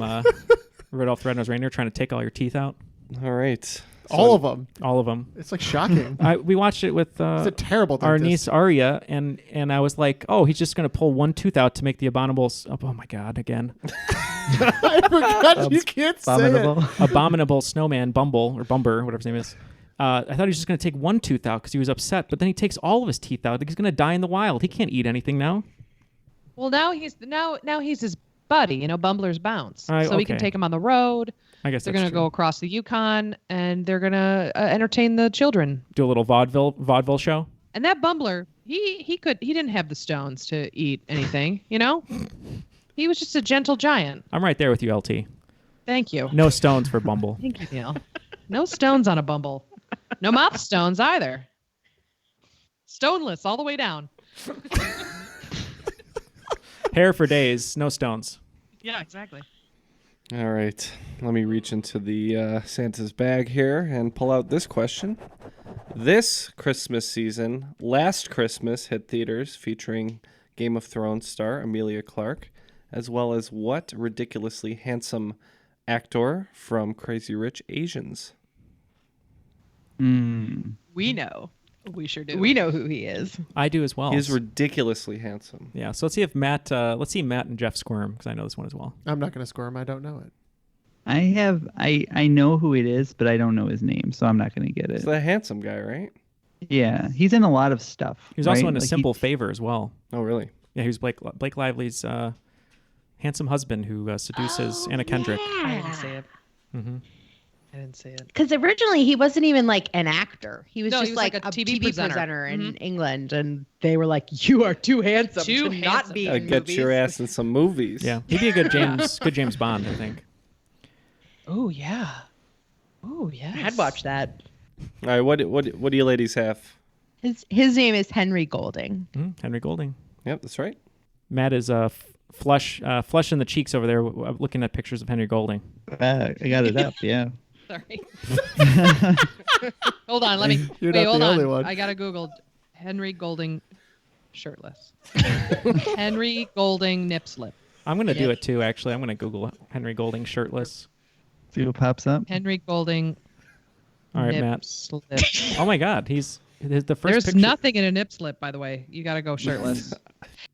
Rudolph the Red-Nosed Reindeer trying to take all your teeth out. All right. All of them. All of them. It's like shocking. We watched it with It's a terrible our dentist. niece Arya, and I was like, oh, he's just going to pull one tooth out to make the abominable... Oh, my God, again. I forgot you can't say Abominable. it. Abominable snowman Bumble, or Bumber, whatever his name is. I thought he was just going to take one tooth out because he was upset, but then he takes all of his teeth out. He's going to die in the wild. He can't eat anything now. Well, now he's his buddy, Bumbler's Bounce. So he can okay. take him on the road. I guess they're that's going to true. go across the Yukon, and they're going to entertain the children. Do a little vaudeville show. And that Bumbler, he didn't have the stones to eat anything, He was just a gentle giant. I'm right there with you, LT. Thank you. No stones for Bumble. Thank you, Neil. No stones on a Bumble. No mouth stones either. Stoneless all the way down. Hair for days, no stones. Yeah, exactly. All right. Let me reach into the Santa's bag here and pull out this question. This Christmas season, Last Christmas hit theaters featuring Game of Thrones star Emilia Clarke, as well as what ridiculously handsome actor from Crazy Rich Asians? We know. We sure do. We know who he is. I do as well. He's ridiculously handsome. Yeah, so let's see if Matt and Jeff squirm, because I know this one as well. I'm not going to squirm. I don't know it. I know who it is, but I don't know his name, so I'm not going to get it. He's the handsome guy, right? Yeah, he's in a lot of stuff. He was also in A Simple Favor as well. Oh, really? Yeah, he was Blake Lively's handsome husband who seduces Anna Kendrick. Yeah. I didn't see it. Mm-hmm. I didn't see it. Because originally he wasn't even like an actor. He was No, just he was like like a a TV presenter. presenter in England, and they were like, "You are too handsome Too to not handsome. be I'll in get movies." your ass in some movies. Yeah, he'd be a good James Bond, I think. Oh yeah. Oh yeah. I'd watch that. All right, what do you ladies have? His name is Henry Golding. Henry Golding. Yep, that's right. Matt is flush in the cheeks over there, looking at pictures of Henry Golding. I got it up, yeah. Sorry. Hold on, let me. You're wait, not hold the on. only one. I gotta Google Henry Golding shirtless. Henry Golding nip slip. I'm gonna do it too. Actually, I'm gonna Google Henry Golding shirtless. See what pops up. Henry Golding. All right, nip Matt. Slip. Oh my God, he's the first. There's picture. nothing in a nip slip, by the way. You gotta go shirtless.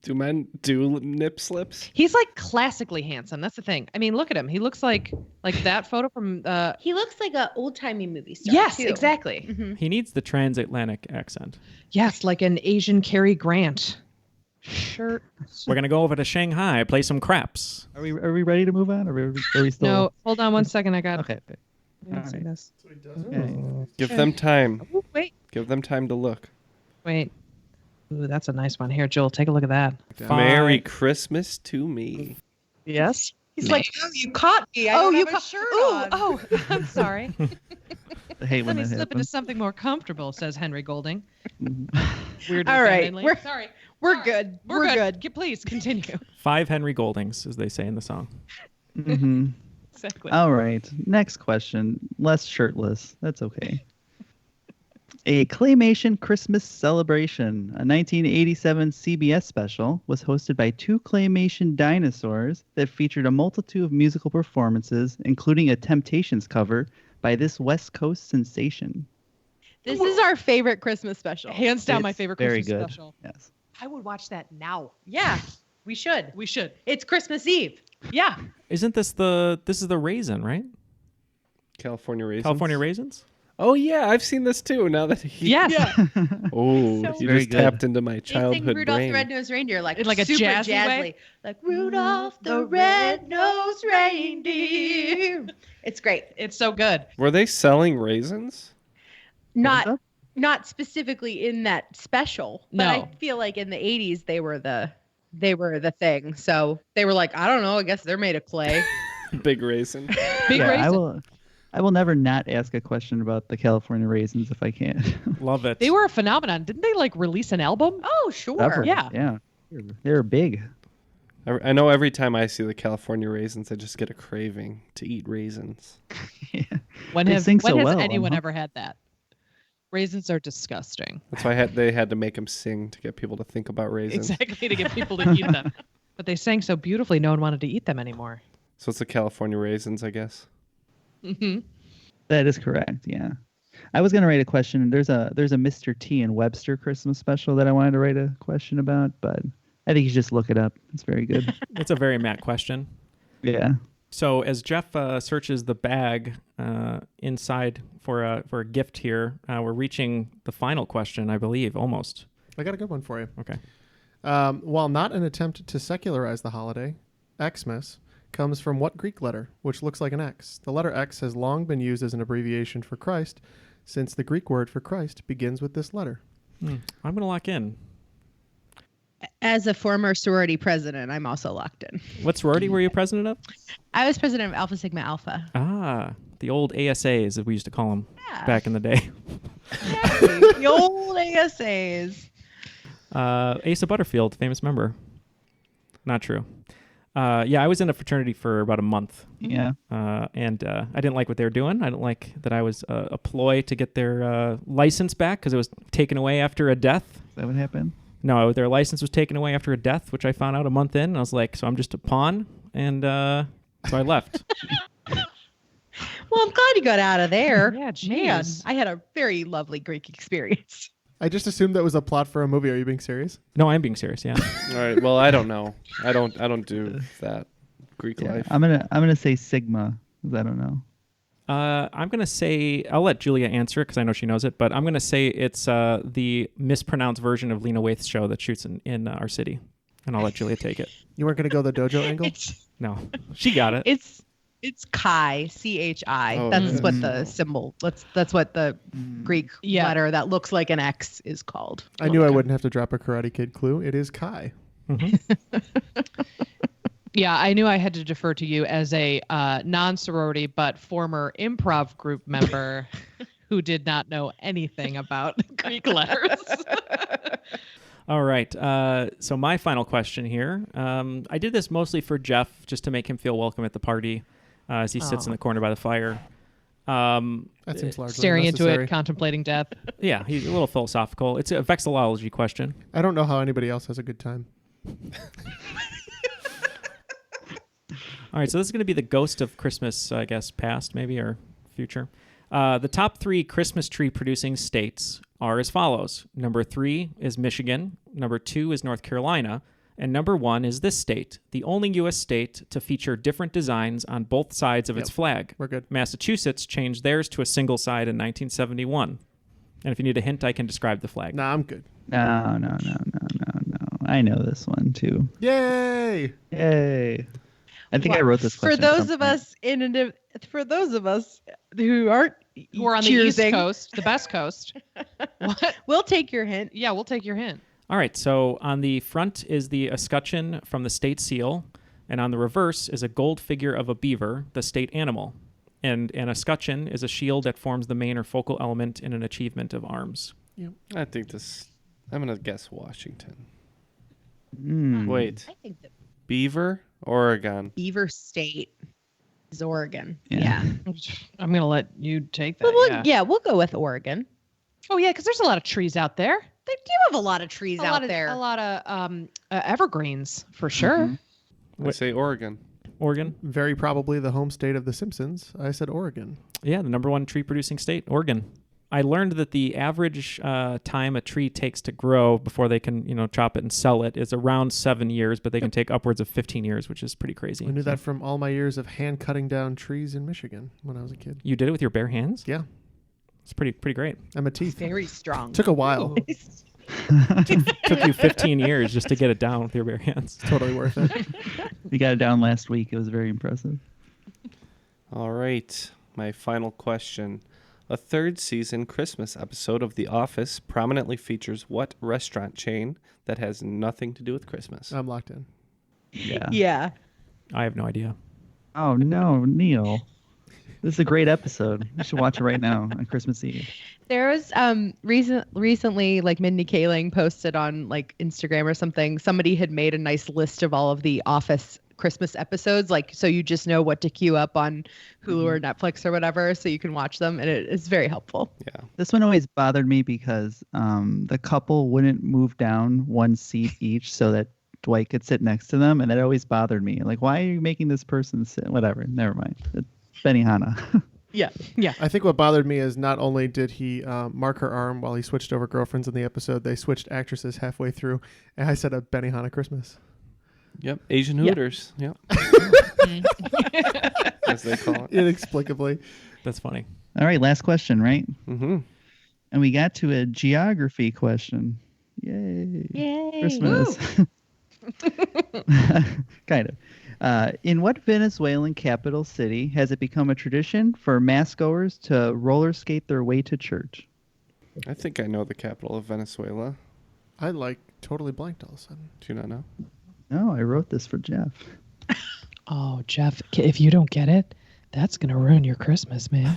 Do men do nip slips? He's like classically handsome. That's the thing. I mean, look at him. He looks like that photo from. He looks like an old-timey movie star. Yes, too. exactly. Mhm. He needs the transatlantic accent. Yes, like an Asian Cary Grant. Shirt. We're gonna go over to Shanghai, play some craps. Are we ready to move on? Are we still? No, hold on one second. I got. Okay. I didn't see All right. this. Okay. Give them time. Ooh, wait. Give them time to look. Wait. Ooh, that's a nice one. Here, Joel, take a look at that. Merry Christmas to me. Yes. He's like, "Oh, you caught me. I don't have a shirt on." Oh, I'm sorry. I hate Let when me that slip into happens. something more comfortable, says Henry Golding. Weird. All right, femininely. we're- Sorry. We're good. We're good. Please continue. 5 Henry Goldings, as they say in the song. Mm-hmm. Exactly. All right. Next question. Less shirtless. That's okay. A Claymation Christmas Celebration, a 1987 CBS special, was hosted by 2 claymation dinosaurs that featured a multitude of musical performances, including a Temptations cover by this West Coast sensation. This is our favorite Christmas special. Hands down, my It's favorite very Christmas good. special. Yes. I would watch that now. Yeah, we should. We should. It's Christmas Eve. Yeah. Isn't this the raisin, right? California raisins. California raisins? Oh yeah, I've seen this too. Now that he. Yes. Oh, So you Very just good. tapped into my They sing childhood Rudolph brain. the Red-Nosed Reindeer like In like a super jazzy jazzy. way? Like Rudolph the Red-Nosed Reindeer. It's great. It's so good. Were they selling raisins? Not specifically in that special, but No. I feel like in the 80s they were the thing. So they were like, I don't know, I guess they're made of clay. Big raisin. Big Yeah, raisin. I will never not ask a question about the California raisins if I can. Love it. They were a phenomenon. Didn't they like release an album? Oh, sure. Ever. Yeah. Yeah. They're big. I know every time I see the California raisins, I just get a craving to eat raisins. When They has sing so well, anyone huh? ever had that? Raisins are disgusting. That's why they had to make them sing to get people to think about raisins. Exactly, to get people to eat them. But they sang so beautifully, no one wanted to eat them anymore. So it's the California raisins, I guess. Mm-hmm. That is correct. Yeah. I was gonna write a question. There's a Mr. T and Webster Christmas special that I wanted to write a question about, but I think you should just look it up. It's very good. It's a very Matt question. Yeah. So as Jeff searches the bag inside for a gift here, we're reaching the final question, I believe, almost. I got a good one for you. Okay. While not an attempt to secularize the holiday, Xmas comes from what Greek letter, which looks like an X? The letter X has long been used as an abbreviation for Christ, since the Greek word for Christ begins with this letter. I'm going to lock in. As a former sorority president, I'm also locked in. What sorority were you president of? I was president of Alpha Sigma Alpha. Ah, the old ASAs, as we used to call them back in the day. The old ASAs. Asa Butterfield, famous member. Not true. I was in a fraternity for about a month. Yeah. And I didn't like what they were doing. I didn't like that I was a ploy to get their license back because it was taken away after a death. Is that what happened? No, their license was taken away after a death, which I found out a month in. And I was like, so I'm just a pawn? And so I left. Well, I'm glad you got out of there. Yeah, Man, geez. I had a very lovely Greek experience. I just assumed that was a plot for a movie. Are you being serious? No, I'm being serious, yeah. All right. Well, I don't know. I don't do that Greek life. I'm gonna say Sigma, 'cause I don't know. I'm going to say, I'll let Julia answer it because I know she knows it, but I'm going to say it's the mispronounced version of Lena Waithe's show that shoots in our city. And I'll let Julia take it. You weren't going to go the dojo angle? No, she got it. It's Chi, C-H-I. Oh, That's what the symbol, that's what the Greek Yeah. letter that looks like an X is called. I knew I wouldn't have to drop a Karate Kid clue. It is Kai. Yeah, I knew I had to defer to you as a non-sorority but former improv group member who did not know anything about Greek letters. All right. So my final question here. I did this mostly for Jeff, just to make him feel welcome at the party as he sits in the corner by the fire. That seems largely Staring into unnecessary. it, contemplating death. Yeah, he's a little philosophical. It's a vexillology question. I don't know how anybody else has a good time. All right, so this is going to be the ghost of Christmas, I guess, past maybe or future. The top 3 Christmas tree producing states are as follows. Number 3 is Michigan. Number 2 is North Carolina. And number 1 is this state, the only U.S. state to feature different designs on both sides of its flag. We're good. Massachusetts changed theirs to a single side in 1971. And if you need a hint, I can describe the flag. Nah, I'm good. No. I know this one too. Yay! I think I wrote this question. For those of us who aren't We're on the choosing, East Coast, the best coast. What? We'll take your hint. Yeah, we'll take your hint. All right, so on the front is the escutcheon from the state seal, and on the reverse is a gold figure of a beaver, the state animal. And an escutcheon is a shield that forms the main or focal element in an achievement of arms. Yep. I think this. I'm gonna guess Washington. Wait. I think the Beaver, Oregon. Beaver State is Oregon. Yeah. I'm going to let you take that. Well, we'll go with Oregon. Oh, yeah, because there's a lot of trees out there. They do have a lot of trees out there. A lot of evergreens, for sure. I say Oregon. Oregon? Very probably the home state of The Simpsons. I said Oregon. Yeah, the number 1 tree producing state, Oregon. I learned that the average time a tree takes to grow before they can, chop it and sell it is around 7 years, but they can take upwards of 15 years, which is pretty crazy. I knew that from all my years of hand cutting down trees in Michigan when I was a kid. You did it with your bare hands? Yeah. It's pretty great. I'm a teeth. Very strong. Took a while. Took you 15 years just to get it down with your bare hands. Totally worth it. We got it down last week. It was very impressive. All right. My final question. A third season Christmas episode of The Office prominently features what restaurant chain that has nothing to do with Christmas? I'm locked in. Yeah. I have no idea. Oh, no, Neil. This is a great episode. You should watch it right now on Christmas Eve. There was recently, like Mindy Kaling posted on like Instagram or something. Somebody had made a nice list of all of the Office Christmas episodes, like so you just know what to queue up on Hulu or Netflix or whatever, so you can watch them, and it's very helpful. Yeah. This one always bothered me because the couple wouldn't move down one seat each so that Dwight could sit next to them, and that always bothered me. Like, why are you making this person sit? Whatever. Never mind. It's Benihana. Yeah. I think what bothered me is not only did he mark her arm while he switched over girlfriends in the episode, they switched actresses halfway through, and I said a Benihana Christmas. Yep, Asian Hooters. Yep. As they call it. Inexplicably. That's funny. All right, last question, right? Mm-hmm. And we got to a geography question. Yay. Christmas. Kind of. In what Venezuelan capital city has it become a tradition for mass goers to roller skate their way to church? I think I know the capital of Venezuela. I totally blanked all of a sudden. Do you not know? No, I wrote this for Jeff. Oh, Jeff, if you don't get it, that's going to ruin your Christmas, man.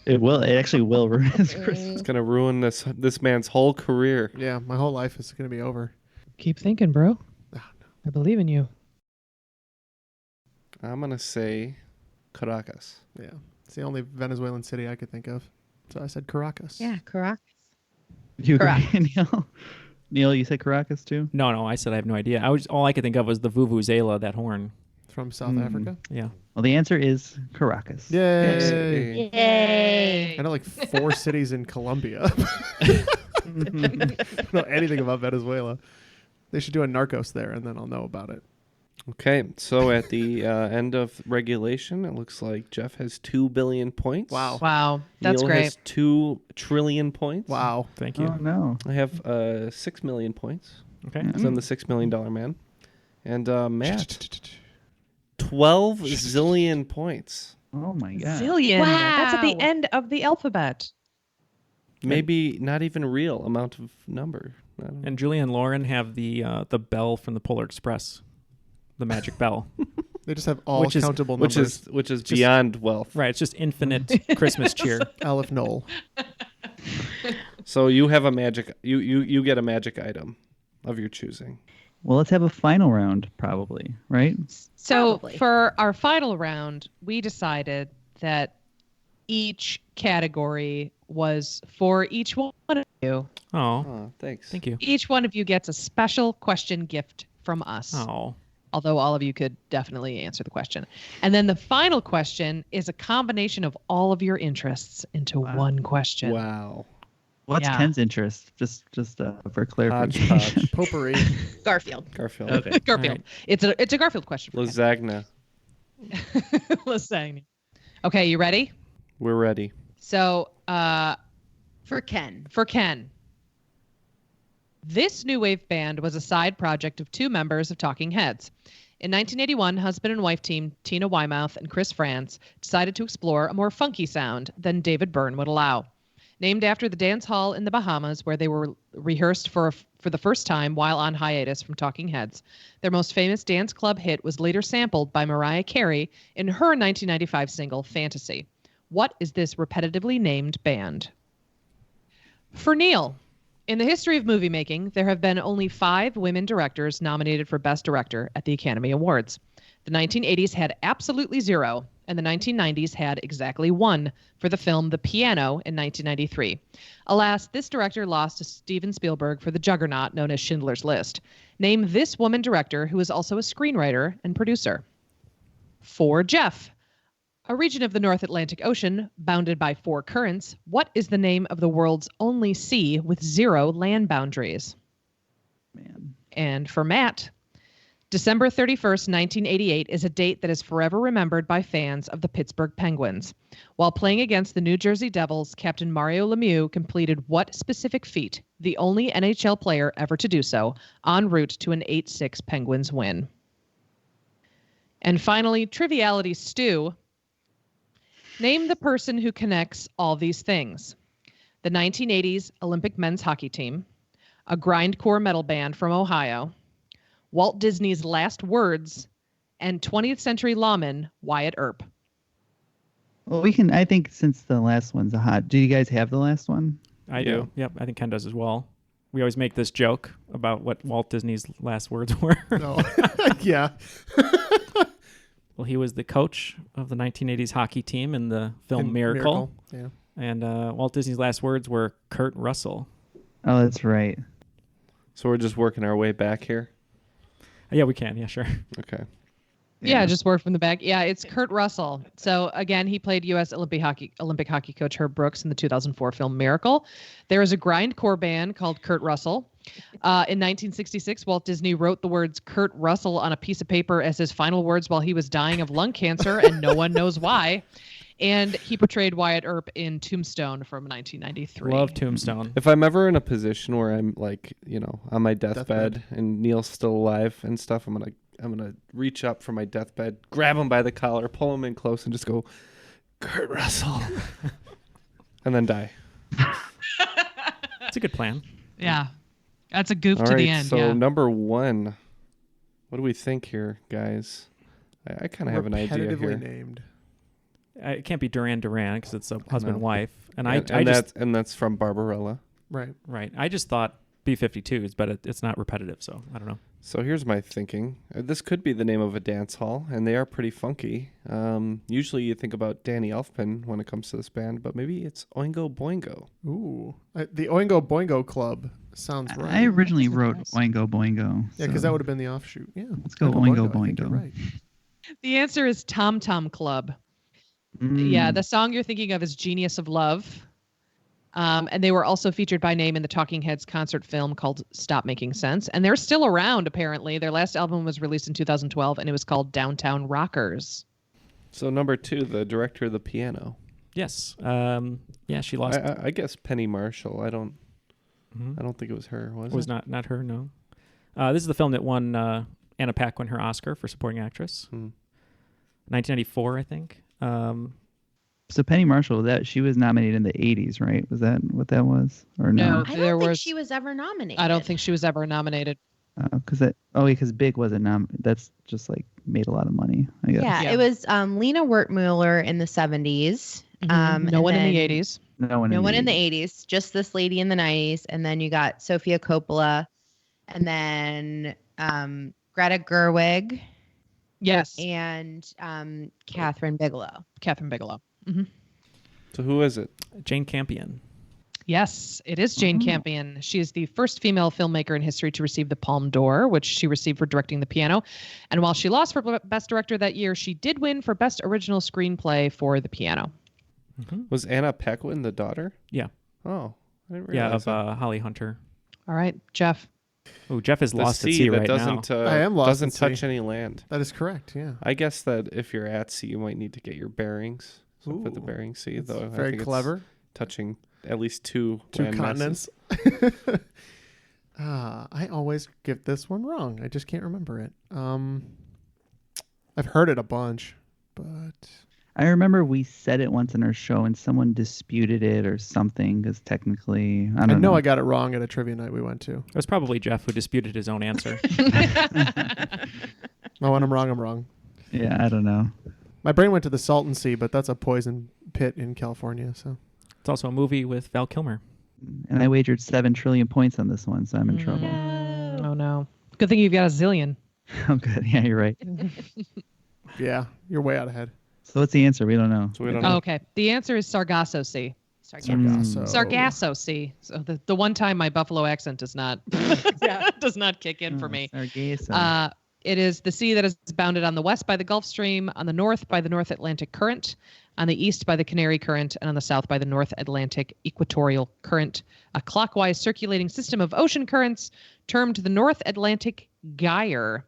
It will. It actually will ruin his Christmas. It's going to ruin this man's whole career. Yeah, my whole life is going to be over. Keep thinking, bro. No. I believe in you. I'm going to say Caracas. Yeah, it's the only Venezuelan city I could think of. So I said Caracas. Yeah, Caracas. You agree, Caracas. Neil? Neil, you said Caracas too? No, I said I have no idea. all I could think of was the vuvuzela, that horn. From South Africa? Yeah. Well, the answer is Caracas. Yay! Yay! I know 4 cities in Colombia. I don't know anything about Venezuela. They should do a Narcos there, and then I'll know about it. Okay, so at the end of regulation, it looks like Jeff has 2 billion points. Wow, that's Neil great. has 2 trillion points. Wow. Thank you. Oh, no. I have 6 million points. Okay. So I'm the $6 million man. And Matt, 12 zillion points. Oh, my God. Zillion. Wow. That's at the end of the alphabet. Maybe not even real amount of number. I don't know. And Julie and Lauren have the bell from the Polar Express, the magic bell. They just have all countable numbers. Which is beyond wealth. Right, it's just infinite Christmas cheer. Aleph Knoll. So you have a magic. You get a magic item of your choosing. Well, let's have a final round, probably, right? So Probably. for our final round, we decided that each category was for each one of you. Oh, thanks. Thank you. Each one of you gets a special question gift from us. Oh. Although all of you could definitely answer the question. And then the final question is a combination of all of your interests into one question. Wow. What's Yeah. Ken's interest? Just for clarification. Hodgepodge. Potpourri. Garfield. Okay. Garfield. Right. It's a Garfield question. For Lasagna. Lasagna. Okay, you ready? We're ready. So, For Ken. for Ken, this new wave band was a side project of 2 members of Talking Heads. In 1981, husband and wife team Tina Weymouth and Chris Frantz decided to explore a more funky sound than David Byrne would allow. Named after the dance hall in the Bahamas where they were rehearsed for the first time while on hiatus from Talking Heads, their most famous dance club hit was later sampled by Mariah Carey in her 1995 single Fantasy. What is this repetitively named band? For Neil, in the history of movie making, there have been only 5 women directors nominated for Best Director at the Academy Awards. The 1980s had absolutely 0, and the 1990s had exactly 1 for the film The Piano in 1993. Alas, this director lost to Steven Spielberg for the juggernaut known as Schindler's List. Name this woman director who is also a screenwriter and producer. For Jeff, a region of the North Atlantic Ocean bounded by 4 currents, what is the name of the world's only sea with 0 land boundaries? Man. And for Matt, December 31st, 1988 is a date that is forever remembered by fans of the Pittsburgh Penguins. While playing against the New Jersey Devils, Captain Mario Lemieux completed what specific feat, the only NHL player ever to do so, en route to an 8-6 Penguins win? And finally, Triviality Stu. Name the person who connects all these things. The 1980s Olympic men's hockey team, a grindcore metal band from Ohio, Walt Disney's last words, and 20th century lawman Wyatt Earp. Well, I think since the last one's a hot, do you guys have the last one? I do. Yep, I think Ken does as well. We always make this joke about what Walt Disney's last words were. No. Yeah. Well, he was the coach of the 1980s hockey team in the film Miracle. Yeah. And Walt Disney's last words were Kurt Russell. Oh, that's right. So we're just working our way back here? Yeah, we can. Yeah, sure. Okay. Yeah, just work from the back. Yeah, it's Kurt Russell. So again, he played U.S. Olympic hockey coach Herb Brooks in the 2004 film Miracle. There is a grindcore band called Kurt Russell. In 1966, Walt Disney wrote the words Kurt Russell on a piece of paper as his final words while he was dying of lung cancer, and no one knows why. And he portrayed Wyatt Earp in Tombstone from 1993. Love Tombstone. If I'm ever in a position where I'm like, on my deathbed and Neil's still alive and stuff, I'm gonna reach up from my deathbed, grab him by the collar, pull him in close, and just go, Kurt Russell, and then die. That's a good plan. Yeah, that's a goof All to right, the end. so yeah. number 1, what do we think here, guys? I kind of have an idea here. Repetitively named. It can't be Duran Duran because it's a husband and wife, and that's from Barbarella. Right. Right. I just thought B-52s, but it's not repetitive, so I don't know. So here's my thinking. This could be the name of a dance hall, and they are pretty funky. Usually you think about Danny Elfman when it comes to this band, but maybe it's Oingo Boingo. Ooh. The Oingo Boingo Club sounds right. I originally wrote Oingo Boingo. Yeah, because that would have been the offshoot. Yeah. Let's go Oingo I think you're Boingo. right. The answer is Tom Tom Club. Yeah, the song you're thinking of is Genius of Love. And they were also featured by name in the Talking Heads concert film called Stop Making Sense. And they're still around, apparently. Their last album was released in 2012, and it was called Downtown Rockers. So number 2, the director of the piano. Yes. Yeah, she lost. I guess Penny Marshall. I don't think it was her, was it? It was not her, no. This is the film that won Anna Paquin her Oscar for supporting actress. 1994, I think. So Penny Marshall, she was nominated in the 80s, right? Was that what that was? Or no? I don't think she was ever nominated. I don't think she was ever nominated. Because Big wasn't nominated. That's just like made a lot of money, I guess. Yeah, it was Lena Wertmuller in the 70s. No one in the 80s. No one in the 80s. Just this lady in the 90s. And then you got Sofia Coppola. And then Greta Gerwig. Yes. And Catherine Bigelow. Mm-hmm. So who is it? Jane Campion. Yes, it is Jane Campion. She is the first female filmmaker in history to receive the Palme d'Or, which she received for directing The Piano. And while she lost for Best Director that year, she did win for Best Original Screenplay for The Piano. Was Anna Paquin the daughter? Yeah. Oh, I didn't realize of Holly Hunter. All right, Jeff. Oh, Jeff is The lost at sea sea that right doesn't, now. I am lost doesn't at sea. touch any land. That is correct, yeah. I guess that if you're at sea, you might need to get your bearings. So put the Ooh, Bering Sea, that's though. very I think clever. It's touching at least two land continents. masses. I always get this one wrong. I just can't remember it. I've heard it a bunch, but I remember we said it once in our show and someone disputed it or something because technically, I don't know. I got it wrong at a trivia night we went to. It was probably Jeff who disputed his own answer. Oh, when I'm wrong, I'm wrong. Yeah, I don't know. My brain went to the Salton Sea, but that's a poison pit in California. So it's also a movie with Val Kilmer. And I wagered 7 trillion points on this one, so I'm in trouble. Oh, no. Good thing you've got a zillion. Oh, good. Yeah, you're right. Yeah, you're way out ahead. So what's the answer? We don't know. So we don't know. Okay. The answer is Sargasso Sea. Sargasso Sea. So the one time my Buffalo accent does not does not kick in for me. Sargasso. It is the sea that is bounded on the west by the Gulf Stream, on the north by the North Atlantic Current, on the east by the Canary Current, and on the south by the North Atlantic Equatorial Current, a clockwise circulating system of ocean currents termed the North Atlantic Gyre.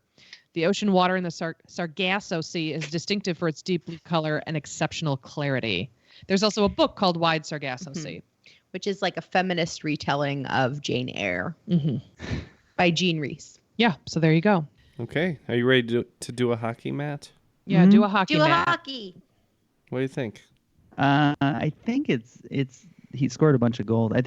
The ocean water in the Sargasso Sea is distinctive for its deep blue color and exceptional clarity. There's also a book called Wide Sargasso Sea, which is like a feminist retelling of Jane Eyre by Jean Rhys. Yeah, so there you go. Okay. Are you ready to do a hockey, Matt? Yeah, do a hockey, Do a Matt. hockey. What do you think? I think it's he scored a bunch of goals. I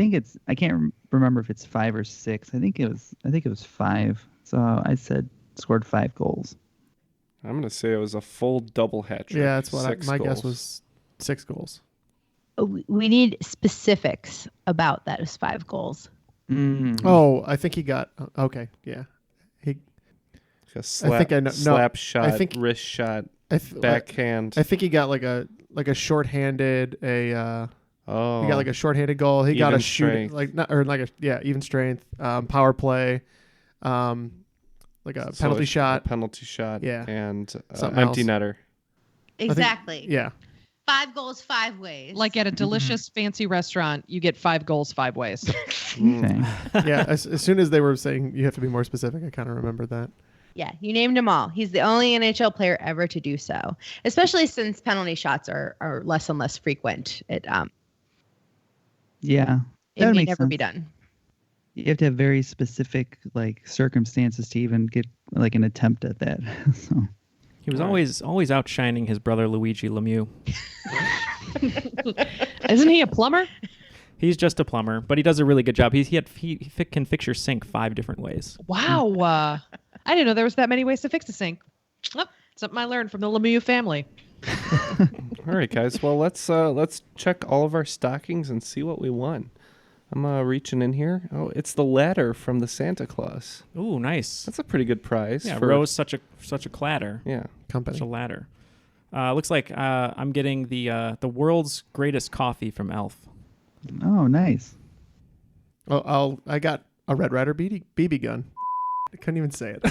can't remember if it's 5 or 6. I think it was 5. So I said scored 5 goals. I'm going to say it was a full double hat trick. Yeah, that's what my goals. guess was. 6 goals. We need specifics about that as 5 goals. Oh, I think he got okay. Yeah, A slap, shot, wrist shot, backhand. I think he got like a shorthanded he got like a shorthanded goal. He got a shoot even strength, power play, like a penalty shot, yeah, and something empty else. netter. Exactly. Yeah. 5 goals 5 ways. Like at a delicious fancy restaurant, you get 5 goals 5 ways. Okay. Yeah, as soon as they were saying you have to be more specific, I kind of remembered that. Yeah, you named them all. He's the only NHL player ever to do so, especially since penalty shots are less and less frequent. Yeah. It may never be done. You have to have very specific circumstances to even get an attempt at that. So. He was always outshining his brother Luigi Lemieux. Isn't he a plumber? He's just a plumber, but he does a really good job. He can fix your sink 5 different ways. Wow. I didn't know there was that many ways to fix a sink. Oh, something I learned from the Lemieux family. All right, guys. Well, let's check all of our stockings and see what we won. I'm reaching in here. Oh, it's the ladder from the Santa Claus. Ooh, nice. That's a pretty good prize. Yeah, Rose, such a clatter. Yeah, company. Such a ladder. Looks like I'm getting the world's greatest coffee from Elf. Oh, nice. Oh, I got a Red Ryder BB gun. I couldn't even say it.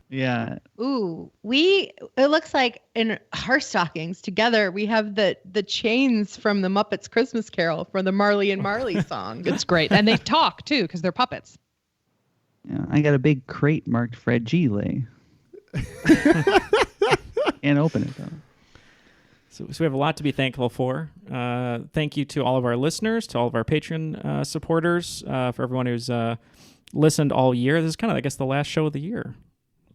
Yeah. Ooh, it looks like in our stockings together we have the chains from the Muppets Christmas Carol from the Marley and Marley song. It's great. And they talk too because they're puppets. Yeah, I got a big crate marked Fragile. Can't open it though. So we have a lot to be thankful for. Thank you to all of our listeners, to all of our Patreon supporters, for everyone who's listened all year. This is kind of, I guess, the last show of the year.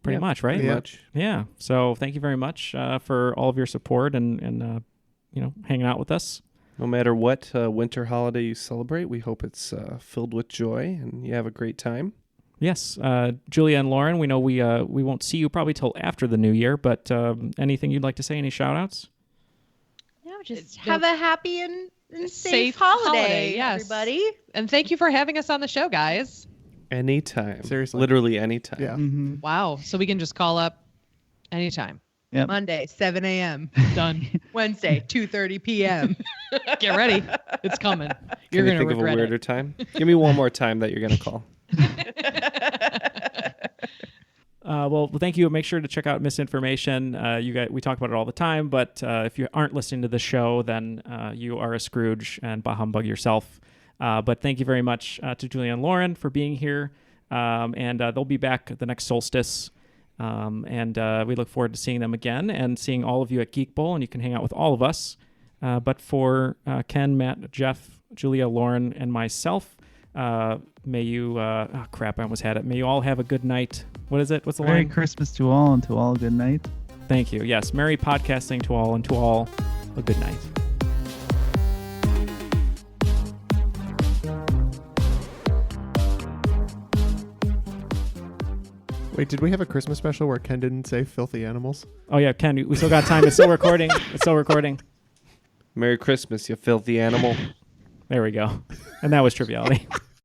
Pretty much, right? Pretty much. Yeah. So thank you very much for all of your support and hanging out with us. No matter what winter holiday you celebrate, we hope it's filled with joy and you have a great time. Yes. Julia and Lauren, we know we won't see you probably till after the new year, but anything you'd like to say? Any shout-outs? No, just have a happy and safe holiday, yes. everybody. And thank you for having us on the show, guys. Anytime. Seriously. Literally anytime. Yeah. Mm-hmm. Wow. So we can just call up anytime. Yep. Monday, 7 a.m. Done. Wednesday, 2:30 p.m. Get ready. It's coming. You're going to think of a regret weirder it. time? Give me one more time that you're going to call. Well, thank you. Make sure to check out Misinformation. We talk about it all the time, but if you aren't listening to the show, then you are a Scrooge and bah humbug yourself. But thank you very much to Julia and Lauren for being here. And they'll be back the next solstice. And we look forward to seeing them again and seeing all of you at Geek Bowl, and you can hang out with all of us. But for Ken, Matt, Jeff, Julia, Lauren, and myself, may you... crap, I almost had it. May you all have a good night. What is it? What's the line? Merry Christmas to all, and to all a good night. Thank you. Yes, Merry podcasting to all, and to all a good night. Wait, did we have a Christmas special where Ken didn't say filthy animals? Oh, yeah, Ken, we still got time. It's still recording. Merry Christmas, you filthy animal. There we go. And that was Triviality.